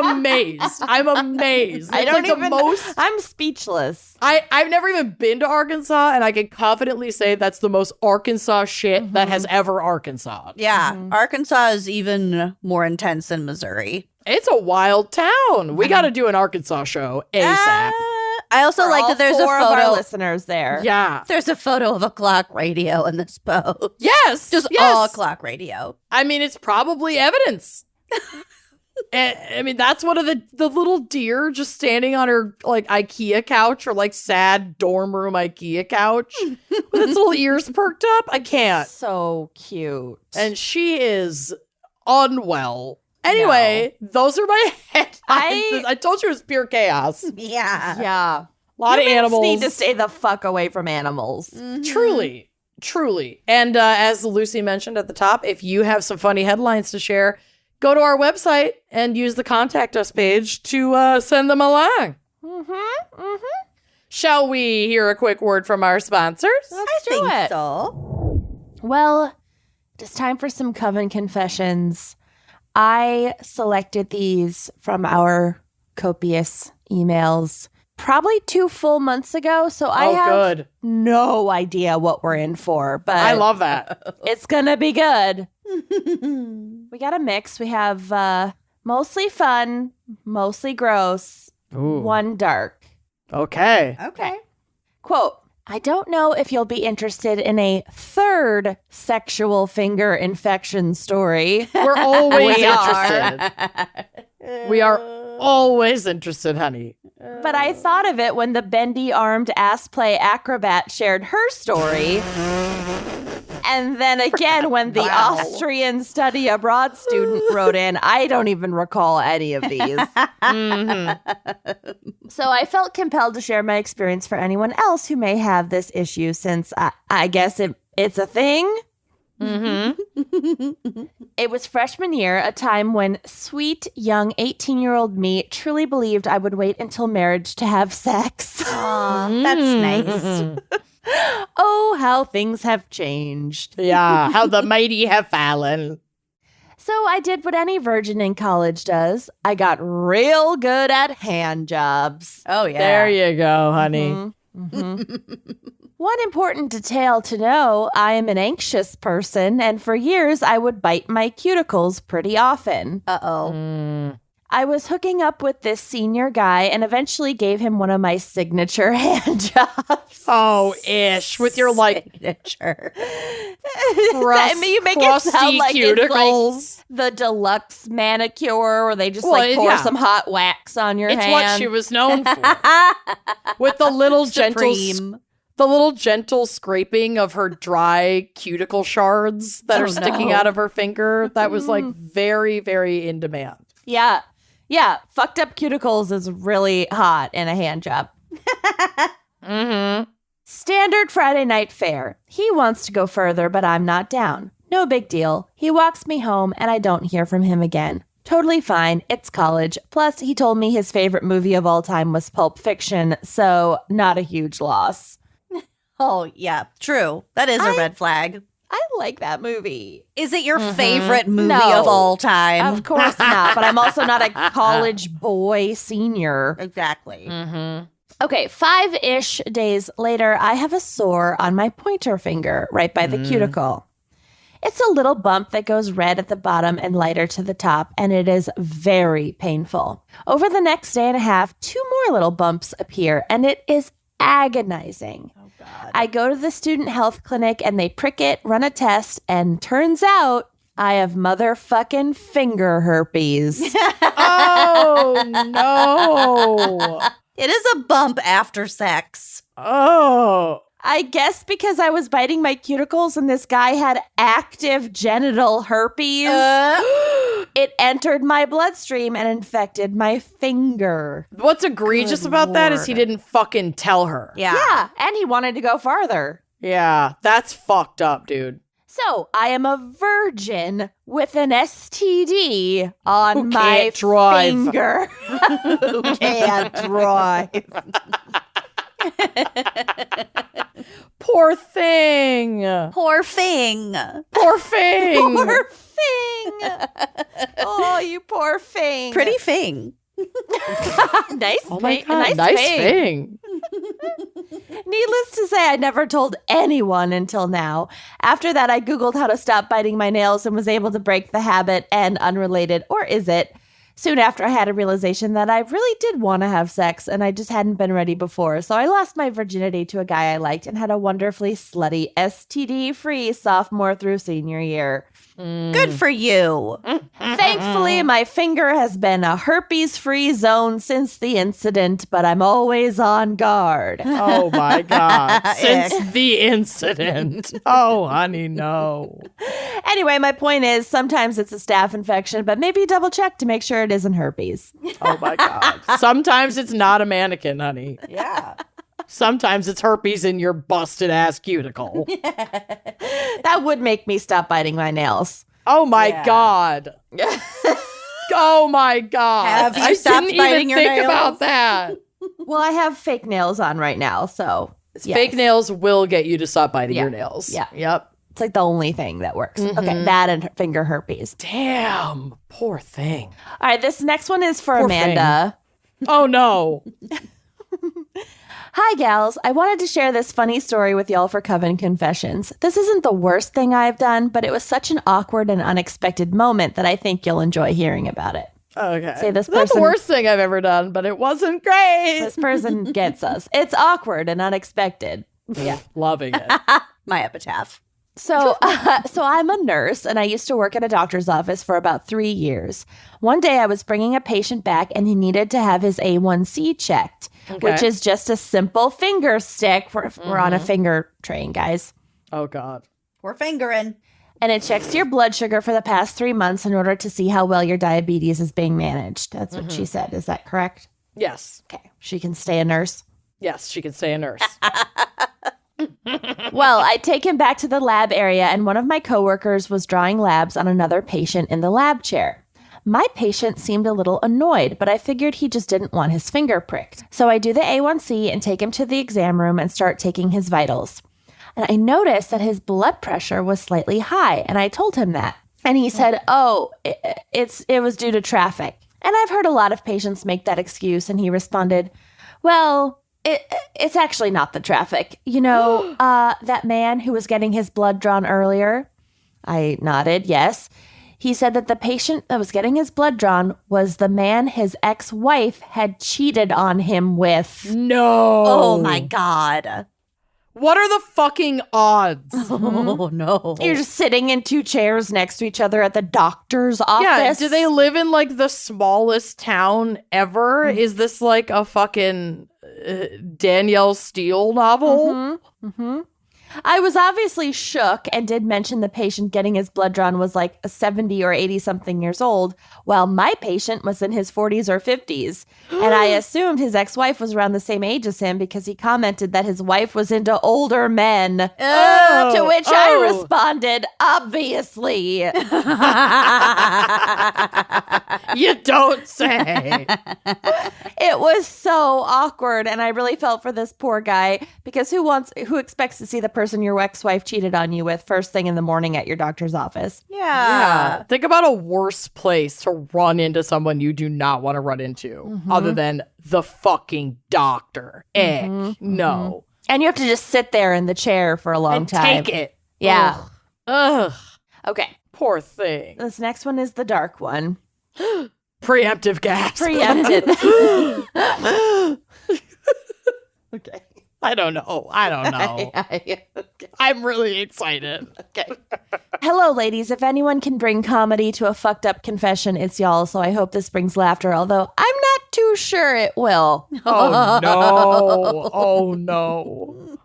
amazed. I It's don't like even. the most. I'm speechless. I've never even been to Arkansas, and I can confidently say that's the most Arkansas shit that has ever Arkansas. Yeah, Arkansas is even more intense than Missouri. It's a wild town. We got to do an Arkansas show ASAP. I also For like all that there's a 4 of our photo. listeners there. Yeah. There's a photo of a clock radio in this post. Yes. Just yes. all clock radio. I mean, it's probably evidence. I mean, that's one of the little deer just standing on her like IKEA couch or like sad dorm room IKEA couch with its little ears perked up. I can't. So cute. And she is unwell. Anyway, those are my headlines. I told you it was pure chaos. Yeah. Yeah. A lot Humans of animals. need to stay the fuck away from animals. Truly. And as Lucy mentioned at the top, if you have some funny headlines to share, go to our website and use the contact us page to send them along. Shall we hear a quick word from our sponsors? I do think it. so. Well, it's time for some Coven confessions. I selected these from our copious emails probably 2 full months ago, so I have Good. no idea what we're in for, but I love that. it's gonna be good. We got a mix. We have mostly fun, mostly gross, Ooh. one dark. Okay. Okay. Quote, I don't know if you'll be interested in a third sexual finger infection story. We're always We interested. We are always interested, honey. But I thought of it when the bendy-armed ass-play acrobat shared her story. And then again, when the Austrian study abroad student wrote in, I don't even recall any of these. So I felt compelled to share my experience for anyone else who may have this issue, since I guess it's a thing. It was freshman year, a time when sweet, young 18-year-old me truly believed I would wait until marriage to have sex. Aw, that's nice. Oh, how things have changed. Yeah, how the mighty have fallen. So I did what any virgin in college does. I got real good at hand jobs. Oh, yeah. There you go, honey. One important detail to know, I am an anxious person, and for years I would bite my cuticles pretty often. Uh-oh. I was hooking up with this senior guy and eventually gave him one of my signature hand jobs. Oh, ish. With your like Signature. You make it sound like cuticles. it's like the deluxe manicure where they just Well, pour yeah. some hot wax on your It's hand. what she was known for. With the little Supreme. gentle scraping of her dry cuticle shards that Oh, are sticking no. out of her finger. That was like very, very in demand. Yeah. Yeah. Fucked up cuticles is really hot in a hand job. Standard Friday night fare. He wants to go further, but I'm not down. No big deal. He walks me home and I don't hear from him again. Totally fine. It's college. Plus, he told me his favorite movie of all time was Pulp Fiction, so not a huge loss. Oh, yeah, true. That is a red flag. I like that movie. Is it your favorite movie No. of all time? Of course not, but I'm also not a college boy senior. Exactly. Okay, 5-ish days later, I have a sore on my pointer finger right by the cuticle. It's a little bump that goes red at the bottom and lighter to the top, and it is very painful. Over the next day and a half, 2 more little bumps appear, and it is agonizing. Oh, God. I go to the student health clinic, and they prick it, run a test, and turns out I have motherfucking finger herpes. Oh, no. It is a bump after sex. Oh. I guess because I was biting my cuticles and this guy had active genital herpes, it entered my bloodstream and infected my finger. What's egregious about that is he didn't fucking tell her. Yeah, and he wanted to go farther. Yeah, that's fucked up, dude. So I am a virgin with an STD on Who my can't drive. finger. Who can't drive? Poor thing. Poor thing. Poor thing. Poor thing. Oh, you poor thing. Pretty thing. nice. Oh my thing. God, nice thing. Needless to say, I never told anyone until now. After that, I Googled how to stop biting my nails and was able to break the habit. And unrelated, or is it? Soon after, I had a realization that I really did want to have sex, and I just hadn't been ready before. So I lost my virginity to a guy I liked and had a wonderfully slutty, STD-free sophomore through senior year. Good for you. Thankfully, my finger has been a herpes-free zone since the incident, but I'm always on guard. Oh my God. Since the incident. Oh, honey, no. Anyway, my point is, sometimes it's a staph infection, but maybe double check to make sure it isn't herpes. Oh my God. Sometimes it's not a mannequin, honey. Yeah. Sometimes it's herpes in your busted ass cuticle. That would make me stop biting my nails. Oh my God. Oh my God. Have you I stopped didn't biting even your think nails? about that. Well, I have fake nails on right now, so yes. Fake nails will get you to stop biting Yeah. your nails. Yeah. Yep. It's like the only thing that works. Okay, that and finger herpes. Damn. Poor thing. All right, this next one is for Poor Amanda. Oh no. Hi, gals. I wanted to share this funny story with y'all for Coven Confessions. This isn't the worst thing I've done, but it was such an awkward and unexpected moment that I think you'll enjoy hearing about it. Okay. Say this It's not the person- worst thing I've ever done, but it wasn't great. This person gets us. It's awkward and unexpected. Yeah. Loving it. My epitaph. So I'm a nurse, and I used to work at a doctor's office for about 3 years. One day I was bringing a patient back, and he needed to have his A1C checked, which is just a simple finger stick. We're on a finger train, guys. Oh God. We're fingering. And it checks your blood sugar for the past 3 months in order to see how well your diabetes is being managed. That's what she said. Is that correct? Yes. Okay. She can stay a nurse. Yes, she can stay a nurse. Well, I take him back to the lab area, and one of my coworkers was drawing labs on another patient in the lab chair. My patient seemed a little annoyed, but I figured he just didn't want his finger pricked. So I do the A1C and take him to the exam room and start taking his vitals. And I noticed that his blood pressure was slightly high, and I told him that. And he said, "Oh, it was due to traffic." And I've heard a lot of patients make that excuse, and he responded, "Well, it's actually not the traffic. You know, that man who was getting his blood drawn earlier?" I nodded, yes. He said that the patient that was getting his blood drawn was the man his ex-wife had cheated on him with. No. Oh my God. What are the fucking odds? Oh no. You're just sitting in 2 chairs next to each other at the doctor's office. Yeah, do they live in like the smallest town ever? Is this like a fucking Danielle Steele novel? I was obviously shook and did mention the patient getting his blood drawn was like 70 or 80 something years old, while my patient was in his 40s or 50s. And I assumed his ex-wife was around the same age as him because he commented that his wife was into older men. To which I responded, obviously. You don't say. It was so awkward, and I really felt for this poor guy because who expects to see the person your ex-wife cheated on you with first thing in the morning at your doctor's office? Yeah. Think about a worse place to run into someone you do not want to run into other than the fucking doctor. No. And you have to just sit there in the chair for a long time. Take it. Yeah. Ugh. Okay. Poor thing. This next one is the dark one. Preemptive gas. Preempted. Okay. I don't know. I'm really excited. Okay. Hello, ladies. If anyone can bring comedy to a fucked up confession, it's y'all. So I hope this brings laughter, although I'm not too sure it will. Oh, no. Oh, no.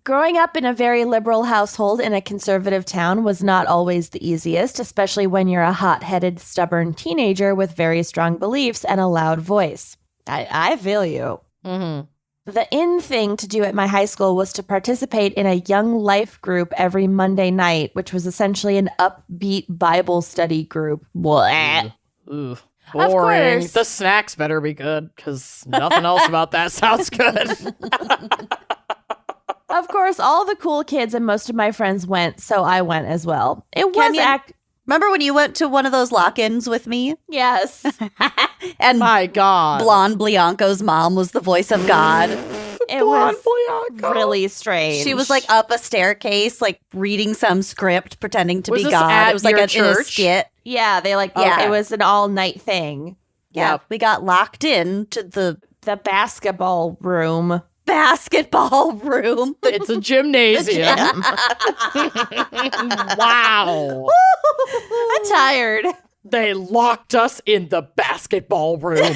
Growing up in a very liberal household in a conservative town was not always the easiest, especially when you're a hot-headed, stubborn teenager with very strong beliefs and a loud voice. I feel you. Mm-hmm. The in thing to do at my high school was to participate in a young life group every Monday night, which was essentially an upbeat Bible study group. Blah. Ooh, Of boring. course. The snacks better be good because nothing else about that sounds good. Of course, all the cool kids and most of my friends went, so I went as well. It was Kenyon, remember when you went to one of those lock-ins with me? Yes. And My God. Blonde Bianco's mom was the voice of God. It was really strange. She was like up a staircase, like reading some script, pretending to Was be this God. at It was like your in a church? skit. Yeah, they Yeah. it was an all-night thing. Yeah, Yep. we got locked in to the The basketball room. basketball room. It's a gymnasium. Wow. I'm tired. They locked us in the basketball room.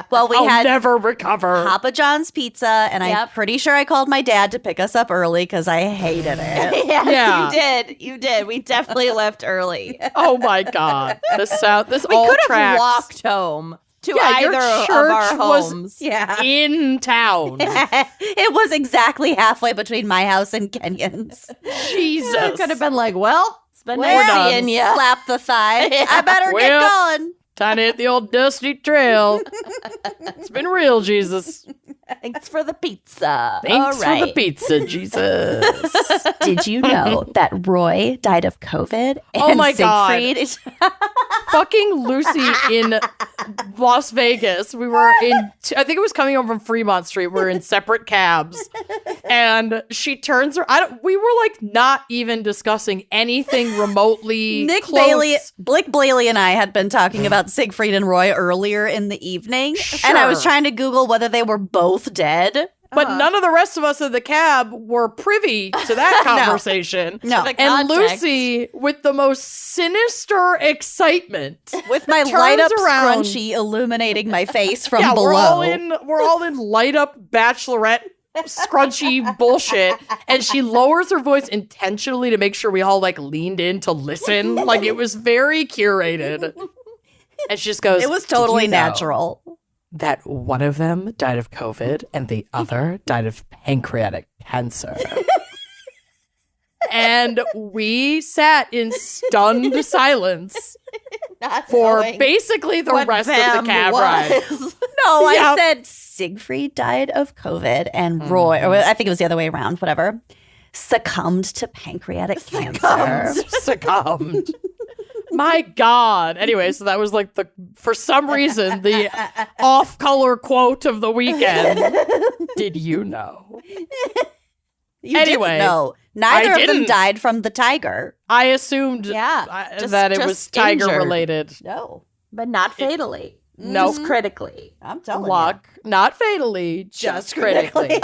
Well, we I'll had never recover. Papa John's pizza, and I'm pretty sure I called my dad to pick us up early because I hated it. Yes, Yeah. you did. You did. We definitely left early. Oh my God. This We all could have tracks. walked home to Yeah, your either of church our was- homes. Yeah. in town. It was exactly halfway between my house and Kenyon's. Jesus. I could have been like, well, it's been Well, nice seeing ya. Slap the thigh. Yeah. I better Well, get going. Time to hit the old dusty trail. It's been real, Jesus. Thanks for the pizza. Thanks All right. for the pizza, Jesus. Did you know that Roy died of COVID? Oh and my God. Siegfried- Fucking Lucy in Las Vegas. We were in, I think it was coming home from Fremont Street. We were in separate cabs. And she turns her, we were like not even discussing anything remotely Nick close. Blake Bailey and I had been talking about Siegfried and Roy earlier in the evening. And I was Sure. trying to Google whether they were both dead. But none of the rest of us in the cab were privy to that conversation. No. The And context. Lucy, with the most sinister excitement, With my turns light up around. scrunchie illuminating my face from yeah, below. we're all in light up bachelorette scrunchy bullshit. And she lowers her voice intentionally to make sure we all like leaned in to listen. Like it was very curated. And she just goes, It was "Did totally you know natural. that one of them died of COVID and the other died of pancreatic cancer." And we sat in stunned silence for basically the rest of the cab ride. No, I Yep. said Siegfried died of COVID and Roy, or I think it was the other way around, whatever, succumbed to pancreatic cancer. Succumbed. My God. Anyway, so that was like for some reason, the off-color quote of the weekend. Did you know? You Anyway, didn't know. Neither I of them didn't. died from the tiger. I assumed Yeah, just- that it just was tiger injured. related. No. But not fatally. Nope. Just critically. I'm telling Luck, not fatally, just critically.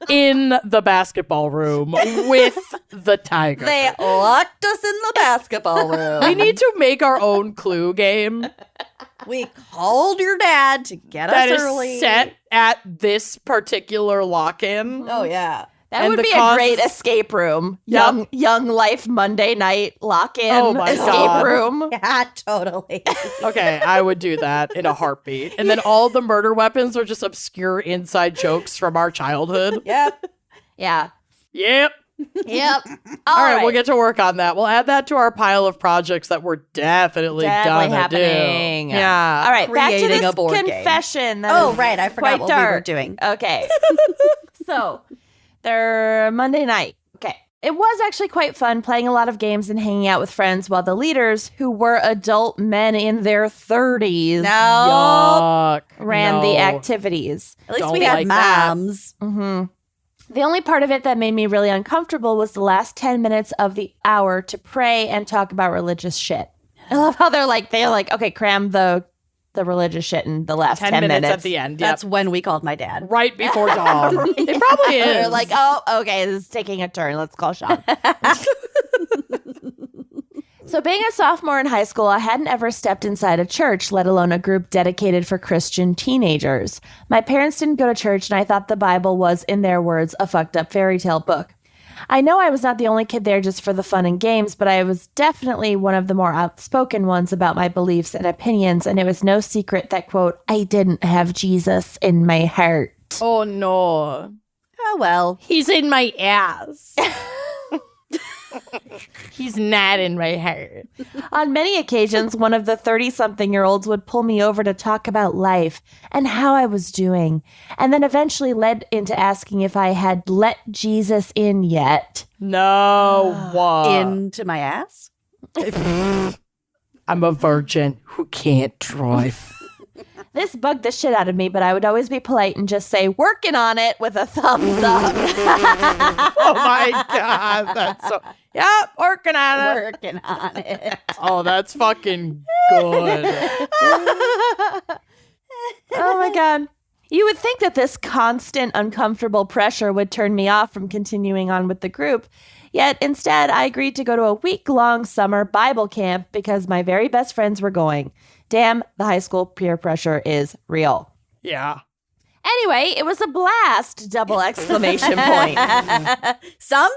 In the basketball room with the tiger. They locked us in the basketball room. We need to make our own Clue game We called your dad to get that us is early. set at this particular lock-in. Oh, yeah. That would be a great escape room. Yep. Young life Monday night lock-in escape God. room. Yeah, totally. Okay, I would do that in a heartbeat. And then all the murder weapons are just obscure inside jokes from our childhood. Yep. Yeah. Yep. Yep. All right, we'll get to work on that. We'll add that to our pile of projects that we're definitely gonna happening. do. Yeah. All right, back to Creating this a board game. confession. Oh, right. I forgot quite what dark. we were doing. Okay. So, they're Monday night. Okay. It was actually quite fun playing a lot of games and hanging out with friends while the leaders, who were adult men in their 30s, Yuck. ran the No. activities. At least Don't we had like that. moms. Mm-hmm. The only part of it that made me really uncomfortable was the last 10 minutes of the hour to pray and talk about religious shit. I love how they're like, okay, cram the religious shit in the last 10 minutes. at the end. Yep. That's when we called my dad. Right before dawn. It probably is. They're like, oh, okay, this is taking a turn. Let's call Sean. So being a sophomore in high school, I hadn't ever stepped inside a church, let alone a group dedicated for Christian teenagers. My parents didn't go to church, and I thought the Bible was, in their words, a fucked up fairy tale book. I know I was not the only kid there just for the fun and games, but I was definitely one of the more outspoken ones about my beliefs and opinions, and it was no secret that, quote, I didn't have Jesus in my heart. Oh, no. Oh, well. He's in my ass. He's not in my heart. On many occasions, one of the 30-something-year-olds would pull me over to talk about life and how I was doing, and then eventually led into asking if I had let Jesus in yet. No. Into my ass? I'm a virgin who can't drive. This bugged the shit out of me, but I would always be polite and just say, working on it with a thumbs up. Oh, my God. That's so... Yep, working on it. Working on it. Oh, that's fucking good. Oh, my God. You would think that this constant uncomfortable pressure would turn me off from continuing on with the group. Yet instead, I agreed to go to a week-long summer Bible camp because my very best friends were going. Damn, the high school peer pressure is real. Yeah. Anyway, it was a blast! Double exclamation point. Some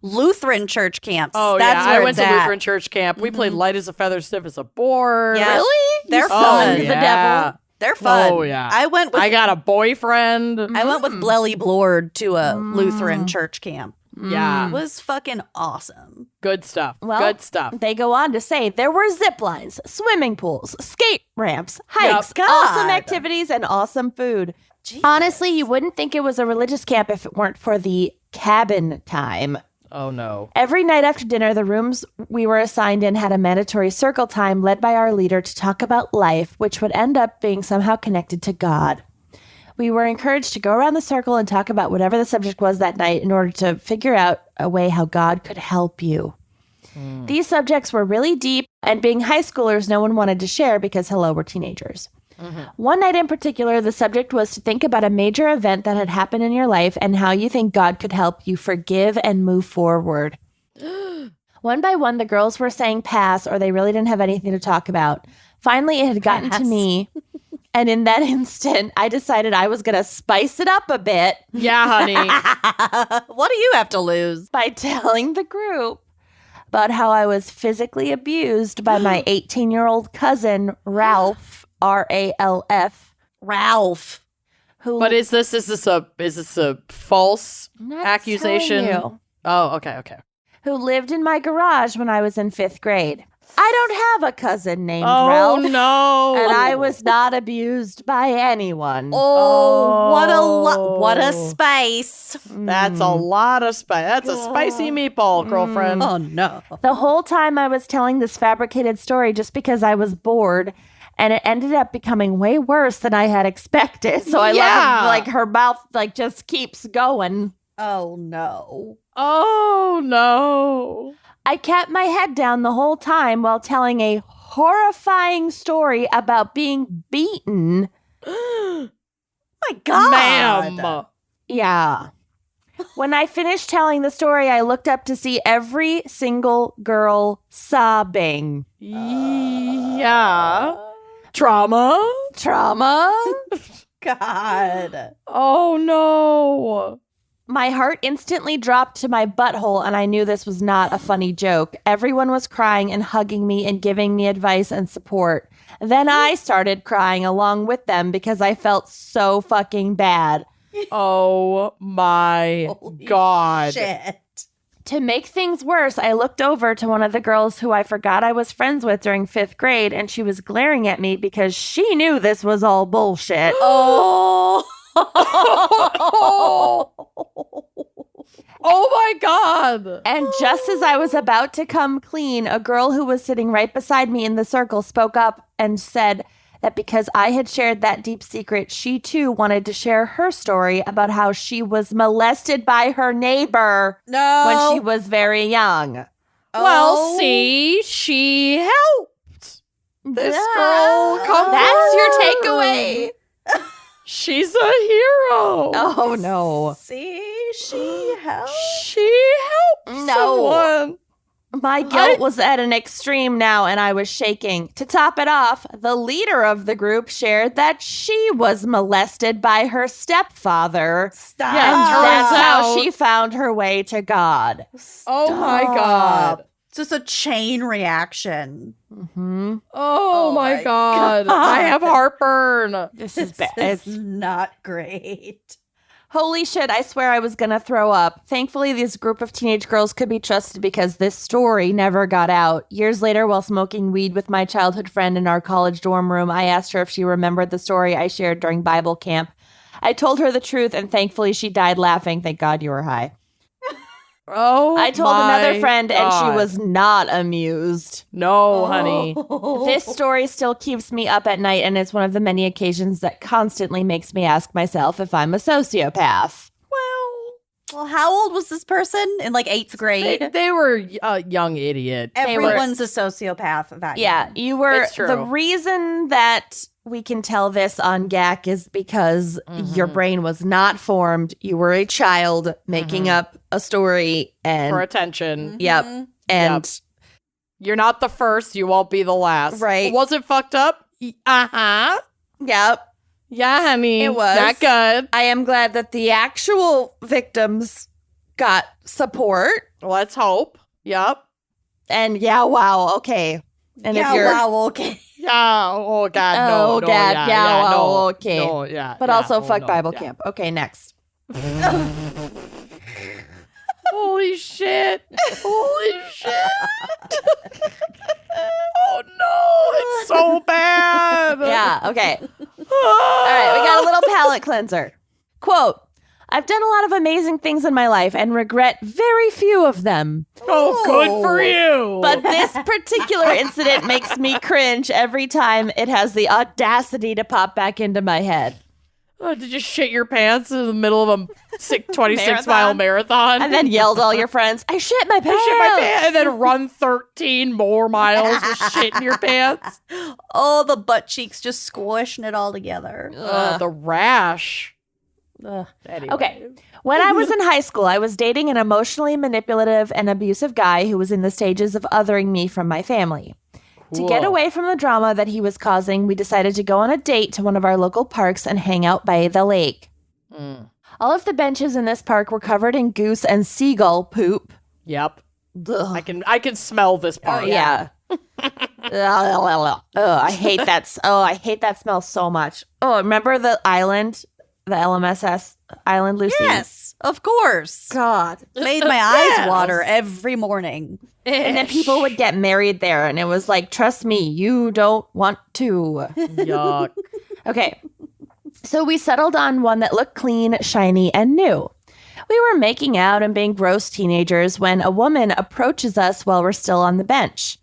Lutheran church camps. Oh, That's yeah. where I went it's to at. Lutheran church camp. We played light as a feather, stiff as a board. Yeah. Really? They're You fun. sunned the devil. They're fun. Oh, yeah. I went I with got a boyfriend. Blelly Blord to a Lutheran church camp. Yeah. It was fucking awesome. Good stuff. Well, Good stuff. They go on to say there were zip lines, swimming pools, skate ramps, hikes, Yep. awesome God. activities, and awesome food. Jesus. Honestly, you wouldn't think it was a religious camp if it weren't for the cabin time. Oh, no. Every night after dinner, the rooms we were assigned in had a mandatory circle time led by our leader to talk about life, which would end up being somehow connected to God. We were encouraged to go around the circle and talk about whatever the subject was that night in order to figure out a way how God could help you. These subjects were really deep, and being high schoolers, no one wanted to share because, hello, we're teenagers. One night in particular, the subject was to think about a major event that had happened in your life and how you think God could help you forgive and move forward. One by one, the girls were saying pass, or they really didn't have anything to talk about. Finally, it had gotten to me. And in that instant, I decided I was going to spice it up a bit Yeah, honey. What do you have to lose? by telling the group about how I was physically abused by my 18-year-old cousin, Ralph, R-A-L-F, Ralph. who But is this a false I'm not accusation? telling you, Oh, okay. who lived in my garage when I was in 5th grade. I don't have a cousin named Oh, Ralph. no. And I was not abused by anyone. Oh, what a spice. That's a lot of spice. That's a spicy meatball, girlfriend. Oh no. The whole time I was telling this fabricated story just because I was bored, and it ended up becoming way worse than I had expected. So I love it, like her mouth like just keeps going. Oh no. Oh, no. I kept my head down the whole time while telling a horrifying story about being beaten. My God. Ma'am. Yeah. When I finished telling the story, I looked up to see every single girl sobbing. Yeah. Trauma? Trauma? God. Oh, no. My heart instantly dropped to my butthole, and I knew this was not a funny joke. Everyone was crying and hugging me and giving me advice and support. Then I started crying along with them because I felt so fucking bad. Oh my God. Shit. To make things worse, I looked over to one of the girls who I forgot I was friends with during 5th grade, and she was glaring at me because she knew this was all bullshit. Oh. Oh my God. And just as I was about to come clean, a girl who was sitting right beside me in the circle spoke up and said that because I had shared that deep secret, she too wanted to share her story about how she was molested by her neighbor when she was very young. Well, see, she helped this girl come That's your forward. takeaway. She's a hero. Oh, no. See, she helped. She helped someone. My guilt was at an extreme now, and I was shaking. To top it off, the leader of the group shared that she was molested by her stepfather. Stop. Yeah, And turns that's how out- she found her way to God. Oh my God. Just a chain reaction. Mm-hmm. Oh my my God. God. I have heartburn. This is This bad. is not great. Holy shit, I swear I was gonna throw up. Thankfully, this group of teenage girls could be trusted because this story never got out. Years later, while smoking weed with my childhood friend in our college dorm room, I asked her if she remembered the story I shared during Bible camp. I told her the truth, and thankfully she died laughing. Thank God you were high. Oh, I told my another friend, and God. she was not amused. No, honey. This story still keeps me up at night, and it's one of the many occasions that constantly makes me ask myself if I'm a sociopath. Well, how old was this person? In like 8th grade? They were a young idiot. Everyone's a sociopath that Yeah, young. you were. It's true. The reason that we can tell this on GACC is because your brain was not formed. You were a child making up a story, and For attention. yep, and You're not the first. You won't be the last. Right. Was it fucked up? Uh-huh. yep. Yeah, honey. It was. Not good. I am glad that the actual victims got support. Let's hope. Yep. And yeah, wow, okay. And yeah, if you're, wow, okay. Yeah. Oh, God. No. Oh, no, God, Yeah. yeah, no, well, okay. No, yeah. but yeah, also oh, fuck no, Bible yeah. camp. Okay, next. Holy shit. Holy shit. Oh, no. It's so bad. Yeah, okay. All right, we got a little palate cleanser. Quote, I've done a lot of amazing things in my life and regret very few of them. Oh, good for you. But this particular incident makes me cringe every time it has the audacity to pop back into my head. Oh, did you shit your pants in the middle of a 26-mile marathon? And then yelled at all your friends, I shit my pants. I shit my pants. And then run 13 more miles with shit in your pants. Oh, the butt cheeks just squishing it all together. The rash. Anyway. Okay. When I was in high school, I was dating an emotionally manipulative and abusive guy who was in the stages of othering me from my family. To get away from the drama that he was causing, we decided to go on a date to one of our local parks and hang out by the lake. All of the benches in this park were covered in goose and seagull poop. Yep. Ugh. I can smell this part. Oh, yeah. I hate that. I hate that smell so much. Oh, remember the island, the LMSS island, Lucy? Yes, of course. God. Made my eyes water every morning. And then people would get married there, and it was like, trust me, you don't want to. Yuck. Okay. So we settled on one that looked clean, shiny, and new. We were making out and being gross teenagers when a woman approaches us while we're still on the bench.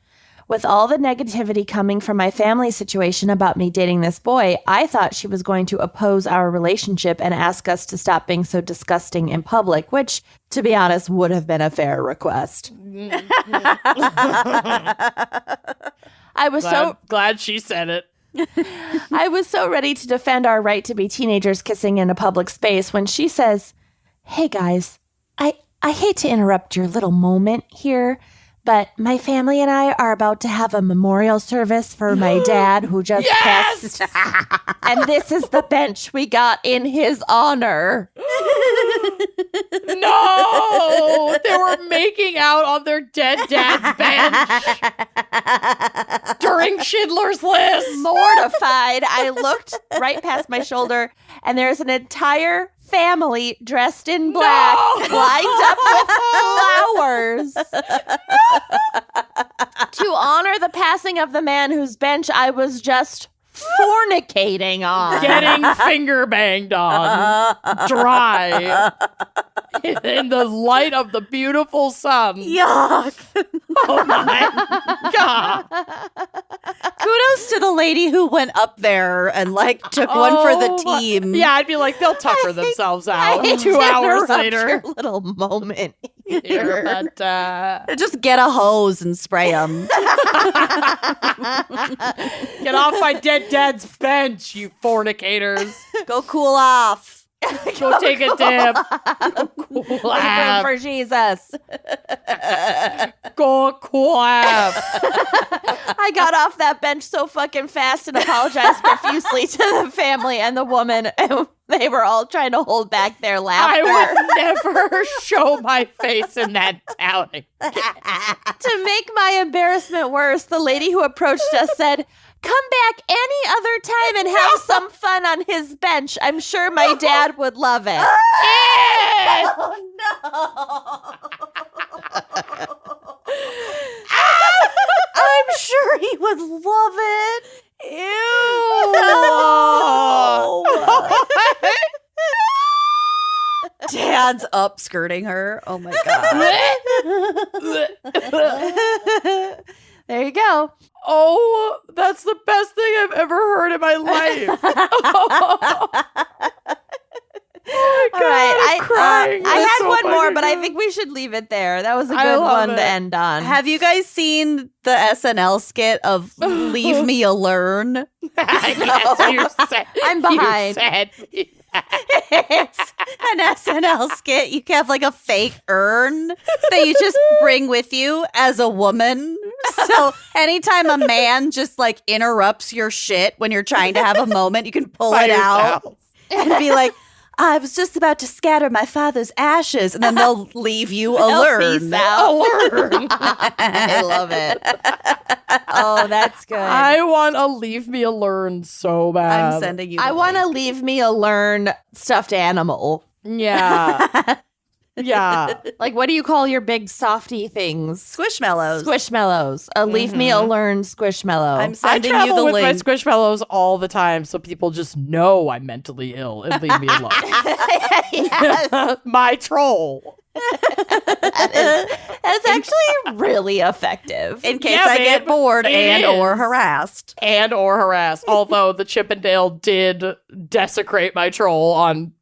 With all the negativity coming from my family situation about me dating this boy, I thought she was going to oppose our relationship and ask us to stop being so disgusting in public, which, to be honest, would have been a fair request. I was Glad she said it. I was so ready to defend our right to be teenagers kissing in a public space when she says, "Hey guys, I hate to interrupt your little moment here, but my family and I are about to have a memorial service for my dad who just passed. And this is the bench we got in his honor." No! They were making out on their dead dad's bench during Schindler's List. Mortified, I looked right past my shoulder, and there's an entire family dressed in black, lined up with flowers to honor the passing of the man whose bench I was just fornicating on. Getting finger banged on. Dry. In the light of the beautiful sun. Yuck. Oh my God. Kudos to the lady who went up there and like took one for the team. Yeah, I'd be like, they'll tucker themselves out I 2 hours later. Your little moment Here, here. but, Just get a hose and spray them. get off my dead dad's bench, you fornicators. Go cool off. Go take a dip. Leave room for Jesus. Go clap. I got off that bench so fucking fast and apologized profusely to the family and the woman. And they were all trying to hold back their laughter. I would never show my face in that town again. To make my embarrassment worse, the lady who approached us said, "Come back any other time and have some fun on his bench. I'm sure my dad would love it." Oh no. I'm sure he would love it. Ew. No. Dad's upskirting her. Oh my god. There you go. Oh, that's the best thing I've ever heard in my life. Oh my God, All right, I'm crying. I That's had so one more, fucking but I good. think we should leave it there. That was a I good love one to it. end on. Have you guys seen the SNL skit of Leave Me Alone? Yes, you said, I'm behind. You said It's an SNL skit. You can have like a fake urn that you just bring with you as a woman. So anytime a man just like interrupts your shit when you're trying to have a moment, you can pull by it out yourself. and be like, "I was just about to scatter my father's ashes," and then they'll leave you a urn. Peace out. Learn. I love it. Oh, that's good. I want to leave me alone so bad. I'm sending you. I want to leave me a learn stuffed animal. Yeah. Yeah. Like, what do you call your big softy things? Squishmallows. Squishmallows. Leave me a learn squishmallow. I'm I sending you travel the with my link. Squishmallows all the time, so people just know I'm mentally ill and leave me alone. Yes, My troll. that's actually really effective. In case Yeah, I get babe, bored it and or is. harassed. And or harassed. Although the Chippendale did desecrate my troll on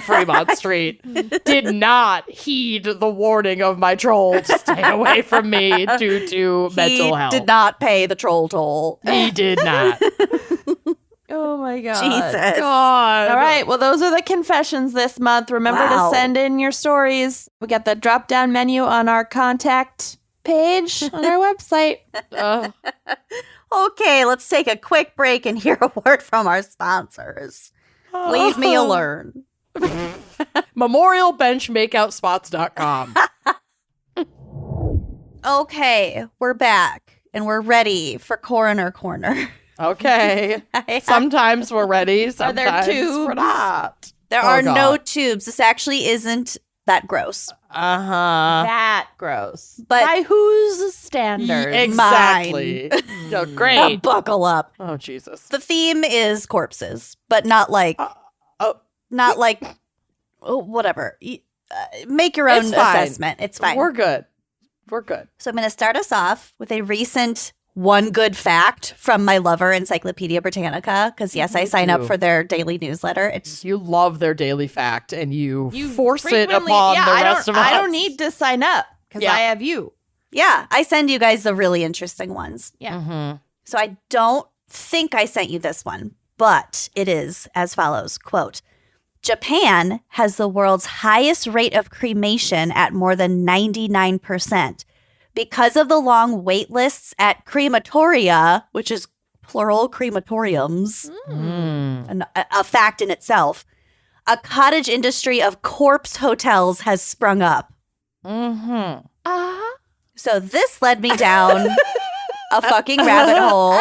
Fremont Street. Did not heed the warning of my troll to stay away from me due to mental health. He did not pay the troll toll. He did not. Oh my God. Jesus. God. All right. Well, those are the confessions this month. Remember Wow. to send in your stories. We got the drop down menu on our contact page on our website. Okay, let's take a quick break and hear a word from our sponsors. Leave me alone. Memorialbenchmakeoutspots.com. Okay, we're back and we're ready for Coroner Corner. Okay. Sometimes we're ready. Sometimes there we're tubes? not. There Oh, are God. no tubes. This actually isn't that gross. Uh-huh. That gross. But- by whose standards? Exactly. Oh, great. Buckle up. Oh, Jesus. The theme is corpses, but not like, whatever. Make your own It's fine. assessment. It's fine. We're good. We're good. So I'm going to start us off with a recent one good fact from my lover, Encyclopedia Britannica, because yes, I Me sign up too. for their daily newsletter. It's You love their daily fact and you force it frequently- upon yeah, the I rest don't, of us. I don't need to sign up because Yeah. I have you. yeah, I send you guys the really interesting ones. Yeah. Mhm. So I don't think I sent you this one, but it is as follows, quote, Japan has the world's highest rate of cremation at more than 99%. Because of the long wait lists at crematoria, which is plural crematoriums, Mm. a fact in itself, a cottage industry of corpse hotels has sprung up. Mm-hmm. So this led me down a fucking rabbit hole.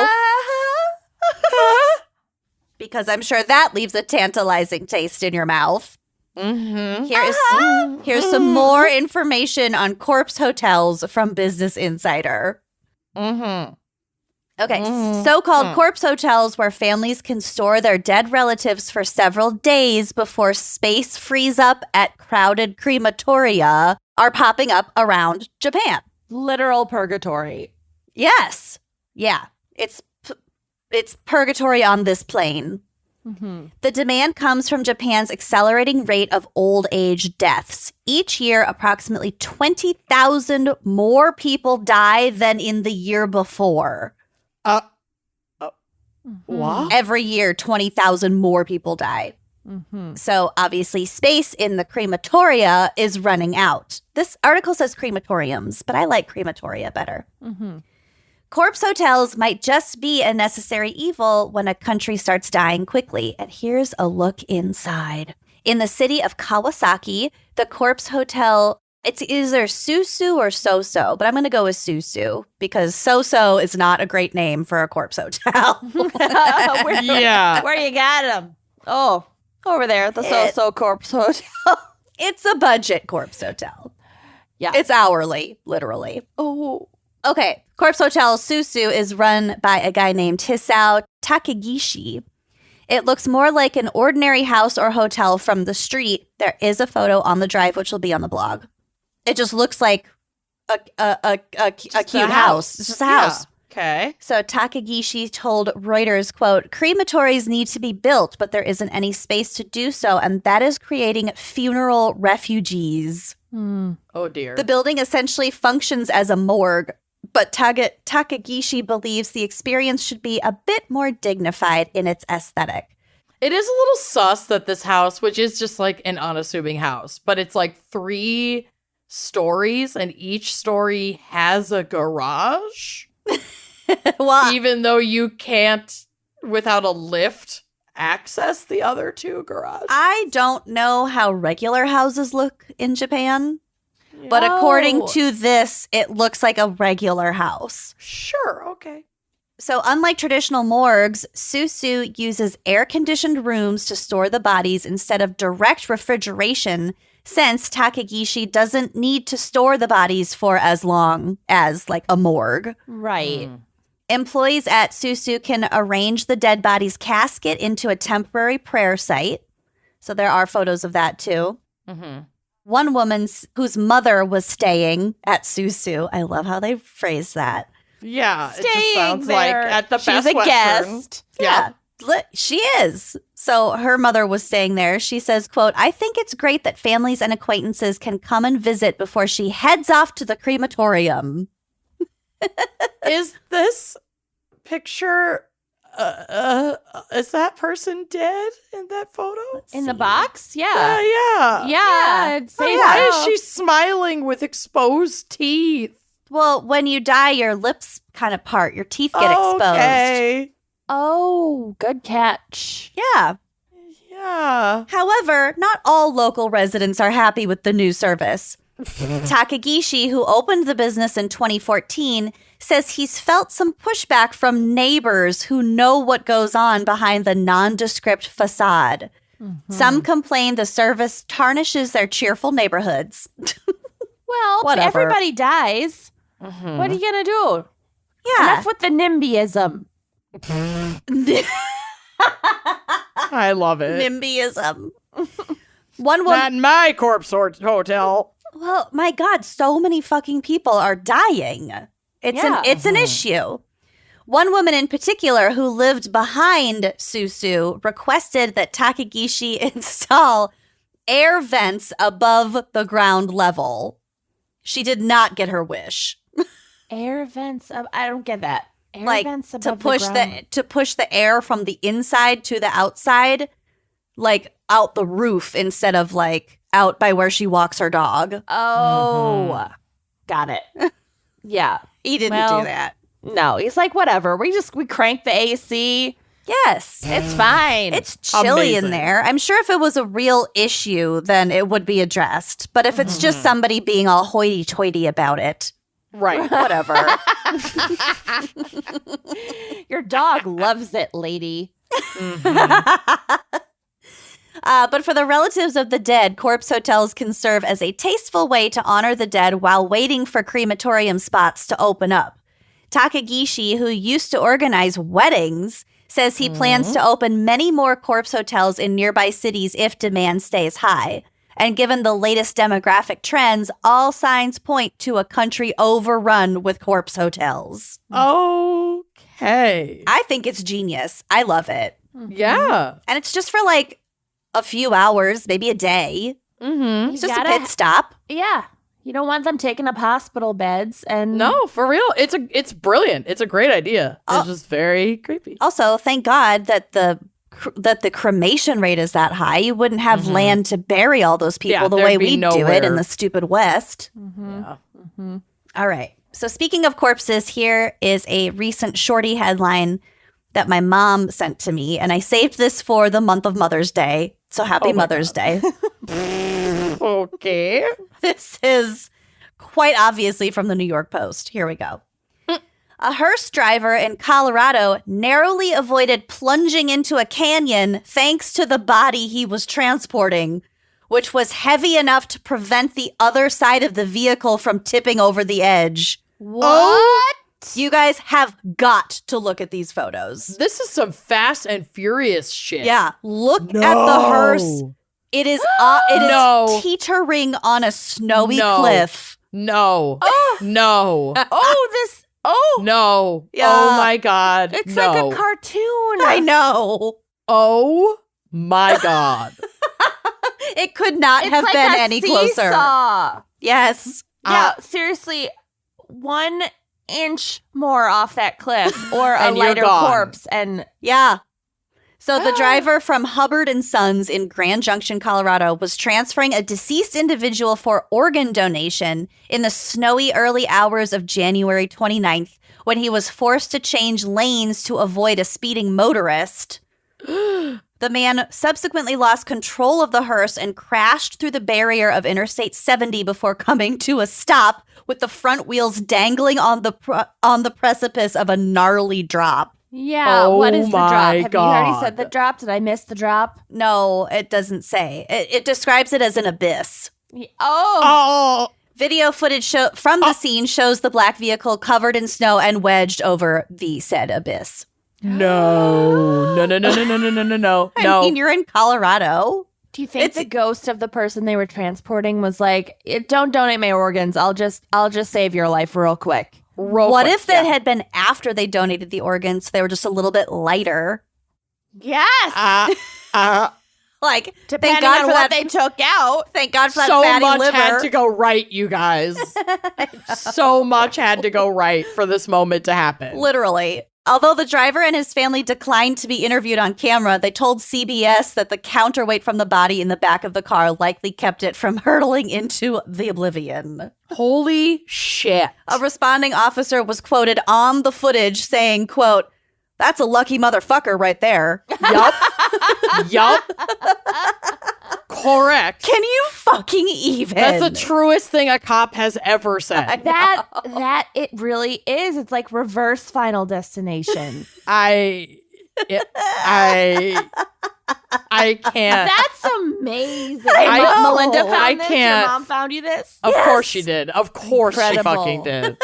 Because I'm sure that leaves a tantalizing taste in your mouth. Mm-hmm. Here's some more information on corpse hotels from Business Insider. Mm-hmm. Okay, so-called corpse hotels where families can store their dead relatives for several days before space frees up at crowded crematoria are popping up around Japan. Literal purgatory. Yes. Yeah. It's purgatory on this plane. Mm-hmm. The demand comes from Japan's accelerating rate of old age deaths. Each year, approximately 20,000 more people die than in the year before. What? Every year, 20,000 more people die. Mm-hmm. So obviously, space in the crematoria is running out. This article says crematoriums, but I like crematoria better. Mm-hmm. Corpse hotels might just be a necessary evil when a country starts dying quickly. And here's a look inside. In the city of Kawasaki, the corpse hotel, it's either Susu or Soso, but I'm going to go with Susu because Soso is not a great name for a corpse hotel. Where you got them? Oh, over there, the So-So Corpse Hotel. It's a budget corpse hotel. Yeah. It's hourly, literally. Oh. Okay, Corpse Hotel Susu is run by a guy named Hisao Takegishi. It looks more like an ordinary house or hotel from the street. There is a photo on the drive, which will be on the blog. It just looks like a cute house. It's just a house. Okay. So Takegishi told Reuters, quote, crematories need to be built, but there isn't any space to do so, and that is creating funeral refugees. Oh, dear. The building essentially functions as a morgue, but Takegishi believes the experience should be a bit more dignified in its aesthetic. It is a little sus that this house, which is just like an unassuming house, but it's like 3 stories and each story has a garage. Well, Even though you can't, without a lift, access the other 2 garages. I don't know how regular houses look in Japan, but according to this, it looks like a regular house. Sure, okay. So unlike traditional morgues, Susu uses air-conditioned rooms to store the bodies instead of direct refrigeration, since Takegishi doesn't need to store the bodies for as long as, like, a morgue. Right. Employees at Susu can arrange the dead body's casket into a temporary prayer site. So there are photos of that, too. Mm-hmm. One woman whose mother was staying at Susu. I love how they phrased that. Yeah, it just Staying sounds there. like at the She's Best a Western. guest. Yeah, she is. So her mother was staying there. She says, quote, I think it's great that families and acquaintances can come and visit before she heads off to the crematorium. Is this picture, is that person dead in that photo? In the box? Yeah. Yeah. Yeah. I'd say Why so. is she smiling with exposed teeth? Well, when you die, your lips kind of part. Your teeth get exposed. Okay. Oh, good catch. Yeah. Yeah. However, not all local residents are happy with the new service. Takegishi, who opened the business in 2014, says he's felt some pushback from neighbors who know what goes on behind the nondescript facade. Some complain the service tarnishes their cheerful neighborhoods. Well, Whatever. everybody dies. What are you going to do? Yeah. Enough with the NIMBYism. I love it. NIMBYism. One woman. Not in my corpse hotel. Well, my God, so many fucking people are dying. It's an issue. One woman in particular who lived behind Susu requested that Takegishi install air vents above the ground level. She did not get her wish. Air vents. I don't get that. Air Like vents to above push the ground. to push the air from the inside to the outside, like out the roof instead of like out by where she walks her dog. Oh, got it. Yeah. He didn't Well, do that. No, he's like, whatever. We crank the AC. Yes. It's fine. It's chilly in Amazing. there. I'm sure if it was a real issue, then it would be addressed. But if it's just somebody being all hoity-toity about it, Right. whatever. Your dog loves it, lady. But for the relatives of the dead, corpse hotels can serve as a tasteful way to honor the dead while waiting for crematorium spots to open up. Takagishi, who used to organize weddings, says he plans to open many more corpse hotels in nearby cities if demand stays high. And given the latest demographic trends, all signs point to a country overrun with corpse hotels. Okay. I think it's genius. I love it. Yeah. And it's just for like a few hours, maybe a day. Mm-hmm. It's just a pit stop. Yeah. You don't want them taking up hospital beds. And No, for real. It's brilliant. It's a great idea. It's just very creepy. Also, thank God that the cremation rate is that high. You wouldn't have land to bury all those people Yeah, the there'd way be we do it nowhere. in the stupid West. Yeah. All right. So speaking of corpses, here is a recent shorty headline that my mom sent to me, and I saved this for the month of Mother's Day. So happy Mother's Day. Okay. This is quite obviously from the New York Post. Here we go. A hearse driver in Colorado narrowly avoided plunging into a canyon thanks to the body he was transporting, which was heavy enough to prevent the other side of the vehicle from tipping over the edge. what? You guys have got to look at these photos. This is some Fast and Furious shit. Yeah, look at the hearse. It is No. teetering on a snowy No. cliff. No. No. Oh, this. Oh, No. Yeah. Oh my God. it's no. like a cartoon. I know. Oh my God. It could not It's have like been a any closer. seesaw. Yes. Yeah, seriously, 1 inch more off that cliff or a And you're lighter gone. corpse, and Yeah. So the driver from Hubbard and Sons in Grand Junction, Colorado, was transferring a deceased individual for organ donation in the snowy early hours of January 29th when he was forced to change lanes to avoid a speeding motorist. The man subsequently lost control of the hearse and crashed through the barrier of Interstate 70 before coming to a stop with the front wheels dangling on the precipice of a gnarly drop. yeah, Oh what is the drop? my Have you already God. said the drop? Did I miss the drop? No, it doesn't say. It describes it as an abyss. Oh, Oh. Video footage from the scene shows the black vehicle covered in snow and wedged over the said abyss. No. No, no, no, no, no, no, no, no, no. I mean, you're in Colorado. do you think the ghost of the person they were transporting was like, "Don't donate my organs. I'll just save your life real quick." What if that had been after they donated the organs? They were just a little bit lighter. Yes, Like, depending thank God on for what that. they took out. Thank God for that so fatty much liver. had to go right, you guys. So much had to go right for this moment to happen. Literally. Although the driver and his family declined to be interviewed on camera, they told CBS that the counterweight from the body in the back of the car likely kept it from hurtling into the oblivion. Holy shit. A responding officer was quoted on the footage saying, quote, "That's a lucky motherfucker right there." Yup. Yup. Correct. Can you fucking even? That's the truest thing a cop has ever said. That it really is. It's like reverse Final Destination. I can't. That's amazing. I know. Melinda found I this. can't. Your mom found you this. Of course she did. Of course Incredible. she fucking did.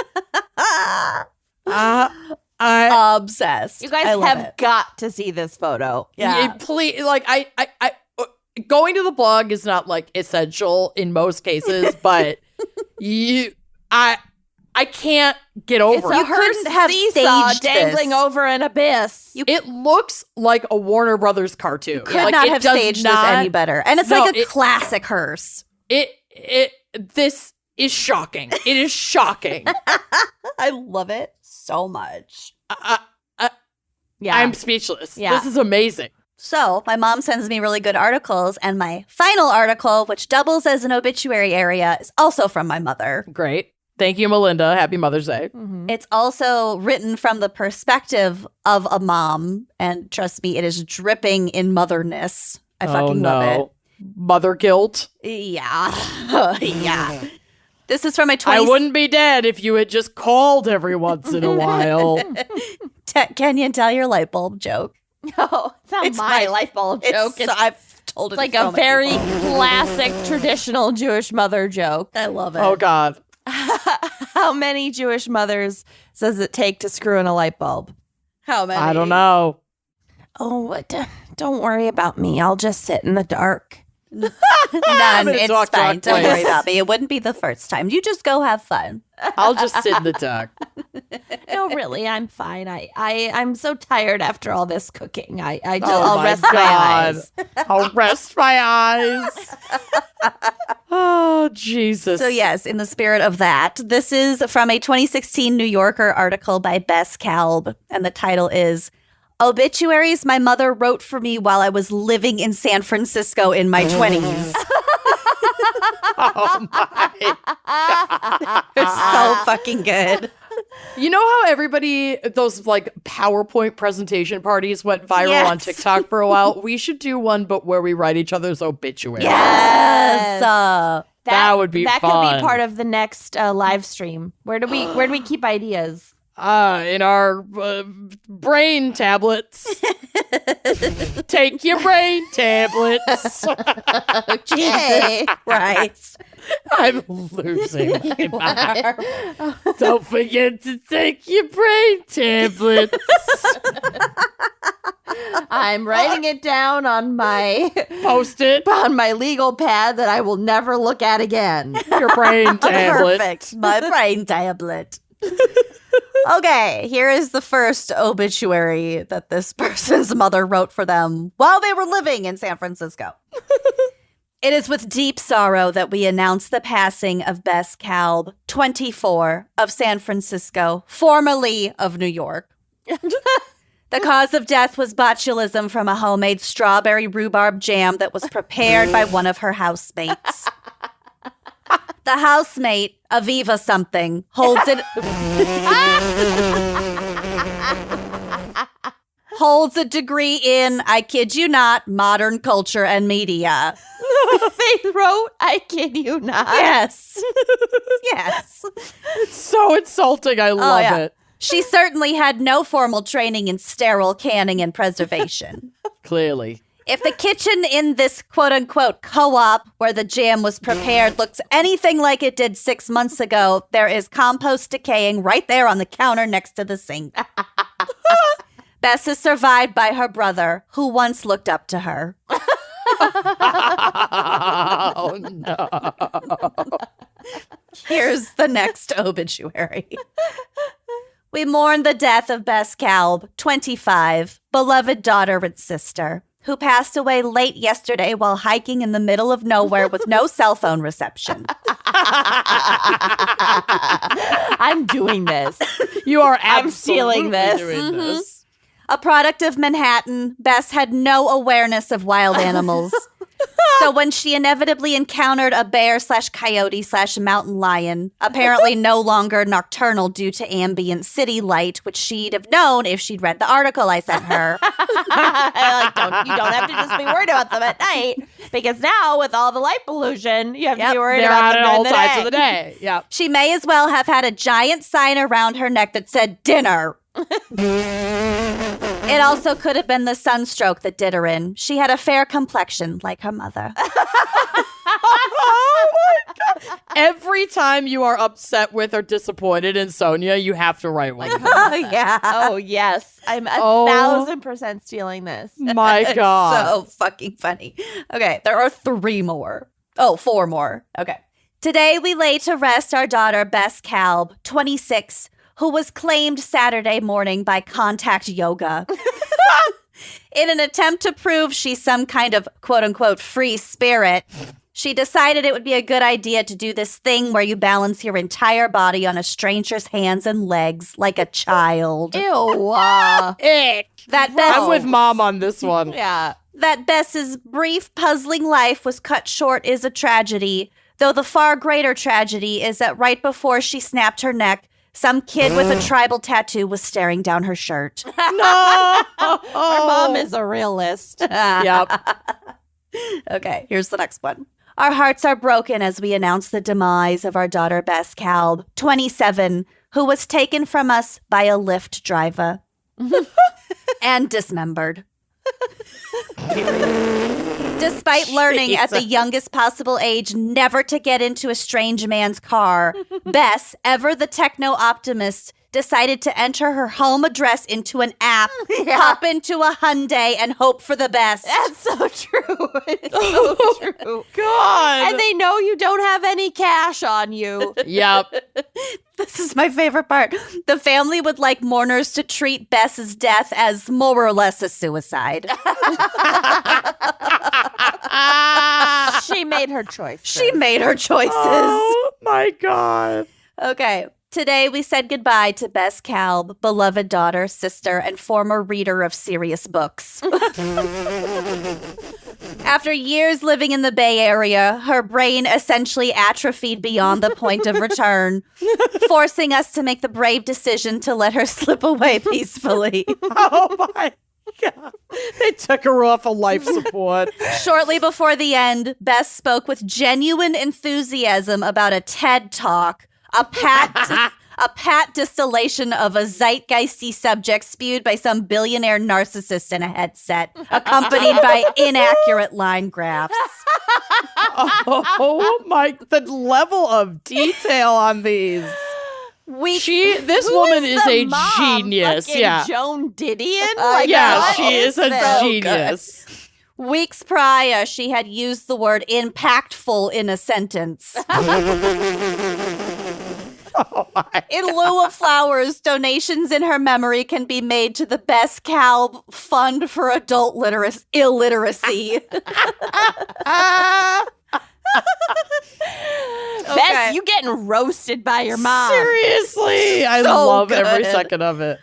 I Obsessed. You guys I love have it. got to see this photo. Yeah. please, like I going to the blog is not like essential in most cases, but I can't get over It's it. a hearse couldn't have seesaw staged dangling this. over an abyss. It looks like a Warner Brothers cartoon. Could Like, not it have does staged not- this any better. And it's No, like a it- classic hearse. This is shocking. It is shocking. I love it so much. Yeah. I'm speechless. Yeah. This is amazing. So my mom sends me really good articles, and my final article, which doubles as an obituary area, is also from my mother. Great. Thank you, Melinda. Happy Mother's Day. It's also written from the perspective of a mom. And trust me, it is dripping in motherness. I fucking love Mother guilt. it. Yeah. Yeah. This is from a I wouldn't be dead if you had just called every once in a while. Can you tell your light bulb joke? No, it's not my light bulb joke. I've told it It's like so a many very people. classic traditional Jewish mother joke. I love it. Oh, God. How many Jewish mothers does it take to screw in a light bulb? How many? I don't know. Oh, don't worry about me. I'll just sit in the dark. None. gonna It's talk fine. Don't worry place. about me. It wouldn't be the first time. You just go have fun. I'll just sit in the dark. No, really, I'm fine. I'm so tired after all this cooking. I'll my rest my God. eyes. I'll rest my eyes. Oh, Jesus. So, yes, in the spirit of that, this is from a 2016 New Yorker article by Bess Kalb, and the title is Obituaries My Mother Wrote for Me While I Was Living in San Francisco in My 20s. Oh, my. It's so fucking good. You know how everybody, those like PowerPoint presentation parties went viral on Yes. TikTok for a while? We should do one, but where we write each other's obituaries. Yes. That would be that fun. could be part of the next live stream. Where do we keep ideas? In our brain tablets. Take your brain tablets. Jesus Christ. I'm losing my mind. Don't forget to take your brain tablets. I'm writing it down on my Post it. legal pad that I will never look at again. Your brain tablet. Perfect. My brain tablet. Okay, here is the first obituary that this person's mother wrote for them while they were living in San Francisco. It is with deep sorrow that we announce the passing of Bess Kalb, 24, of San Francisco, formerly of New York. The cause of death was botulism from a homemade strawberry rhubarb jam that was prepared by one of her housemates. The housemate, Aviva something, holds a degree in, I kid you not, modern culture and media. They wrote, I kid you not. Yes. Yes. It's so insulting. I love yeah. it. She certainly had no formal training in sterile canning and preservation. Clearly. If the kitchen in this quote-unquote co-op where the jam was prepared looks anything like it did 6 months ago, there is compost decaying right there on the counter next to the sink. Bess is survived by her brother, who once looked up to her. Oh, no. Here's the next obituary. We mourn the death of Bess Kalb, 25, beloved daughter and sister, who passed away late yesterday while hiking in the middle of nowhere with no cell phone reception. I'm doing this. You are I'm stealing absolutely this. doing this. A product of Manhattan, Bess had no awareness of wild animals. So when she inevitably encountered a bear/coyote/mountain lion, apparently no longer nocturnal due to ambient city light, which she'd have known if she'd read the article I sent her. You don't have to just be worried about them at night, because now with all the light pollution, you have to be worried They're about out them at all during times the of the day. day. Yeah. She may as well have had a giant sign around her neck that said dinner. It also could have been the sunstroke that did her in. She had a fair complexion like her mother. Oh my God. Every time you are upset with or disappointed in Sonia, you have to write one. Oh, yeah. Oh, yes. I'm 1,000% stealing this. My God. So fucking funny. Okay, there are 3 more. Oh, 4 more. Okay. Today we lay to rest our daughter, Bess Kalb, 26, who was claimed Saturday morning by Contact Yoga. In an attempt to prove she's some kind of quote-unquote free spirit, she decided it would be a good idea to do this thing where you balance your entire body on a stranger's hands and legs like a child. Ew. Ick. That Bess, I'm with Mom on this one. Yeah. that Bess's brief, puzzling life was cut short is a tragedy, Though the far greater tragedy is that right before she snapped her neck, some kid with a tribal tattoo was staring down her shirt. No! Our mom is a realist. Yep. Okay, here's the next one. Our hearts are broken as we announce the demise of our daughter Bess Kalb, 27, who was taken from us by a Lyft driver and dismembered. Despite learning at the youngest possible age never to get into a strange man's car, Bess, ever the techno-optimist, decided to enter her home address into an app, hop into a Hyundai, and hope for the best. That's so true. It's so true. God. And they know you don't have any cash on you. Yep. This is my favorite part. The family would like mourners to treat Bess's death as more or less a suicide. She made her choice. She made her choices. Oh, my God. Okay. Today, we said goodbye to Bess Kalb, beloved daughter, sister, and former reader of serious books. After years living in the Bay Area, her brain essentially atrophied beyond the point of return, forcing us to make the brave decision to let her slip away peacefully. Oh, my God. They took her off of life support. Shortly before the end, Bess spoke with genuine enthusiasm about a TED Talk, a pat distillation of a zeitgeisty subject spewed by some billionaire narcissist in a headset, accompanied by inaccurate line graphs. Oh, my. The level of detail on these. This woman is a genius. Fucking Yeah. Joan Didion? Yeah, she is a this? genius. Weeks prior, she had used the word impactful in a sentence. In lieu of flowers, donations in her memory can be made to the Bess Kalb Fund for Adult Illiteracy. Bess, you getting roasted by your mom. Seriously. I So love every good. second of it.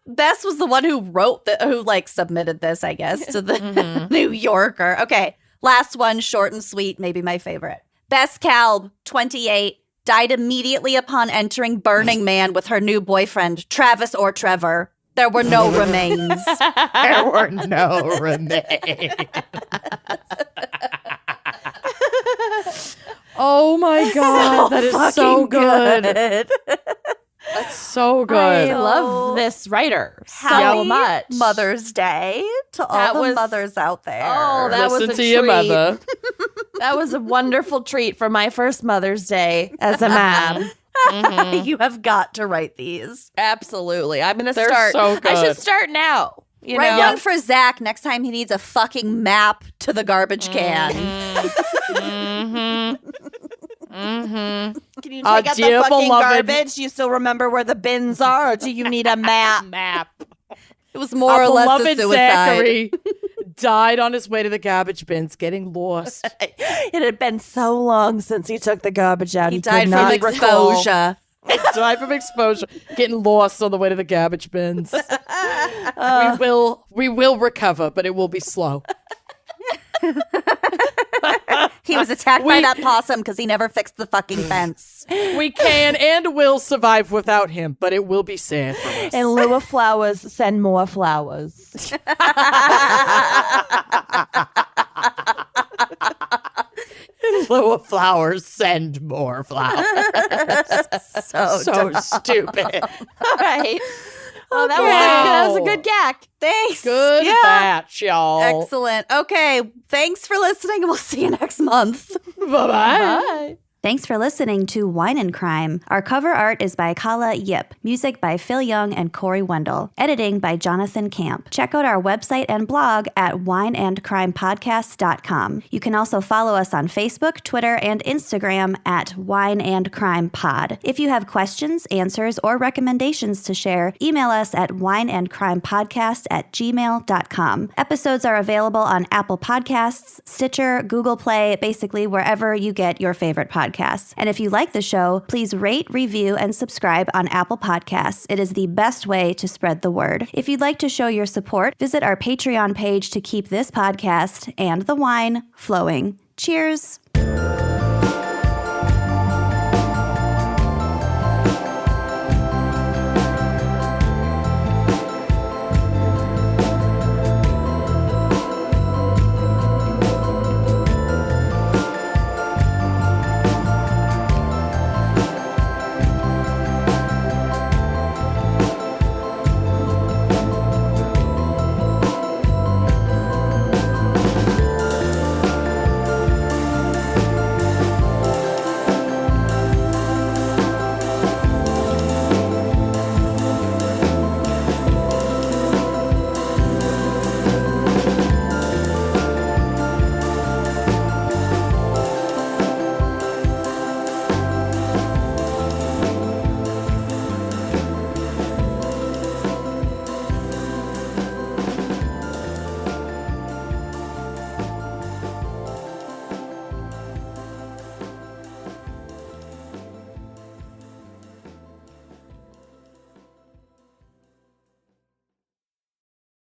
Bess was the one who submitted this, I guess, to the New Yorker. Okay, last one, short and sweet, maybe my favorite. Bess Kalb, 28, died immediately upon entering Burning Man with her new boyfriend, Travis or Trevor. There were no remains. There were no remains. Oh my God, that is so good. That's so good. I love this writer so much. Mother's Day to all the mothers out there. Oh, that Listen was a to treat. your mother. That was a wonderful treat for my first Mother's Day as a mom. You have got to write these. Absolutely. I'm going to They're start. so good. I should start now. Write one for Zach next time he needs a fucking map to the garbage can. Can you take out the fucking garbage? Do you still remember where the bins are, or do you need a map? It was more or less a beloved suicide. Zachary died on his way to the garbage bins, getting lost. It had been so long since he took the garbage out. He died from exposure. Died from exposure, getting lost on the way to the garbage bins. We will recover, but it will be slow. He was attacked by that possum because he never fixed the fucking fence. We can and will survive without him, but it will be sad for us. In lieu of flowers, send more flowers. In lieu of flowers, send more flowers. So stupid. All right. Well, that was a good GACC. Thanks. Good batch, y'all. Excellent. Okay. Thanks for listening, and we'll see you next month. Bye-bye. Bye. Thanks for listening to Wine and Crime. Our cover art is by Kala Yip, music by Phil Young and Corey Wendell, editing by Jonathan Camp. Check out our website and blog at wineandcrimepodcast.com. You can also follow us on Facebook, Twitter, and Instagram at Wine and Crime Pod. If you have questions, answers, or recommendations to share, email us at wineandcrimepodcast@gmail.com. Episodes are available on Apple Podcasts, Stitcher, Google Play, basically wherever you get your favorite podcasts. And if you like the show, please rate, review, and subscribe on Apple Podcasts. It is the best way to spread the word. If you'd like to show your support, visit our Patreon page to keep this podcast and the wine flowing. Cheers!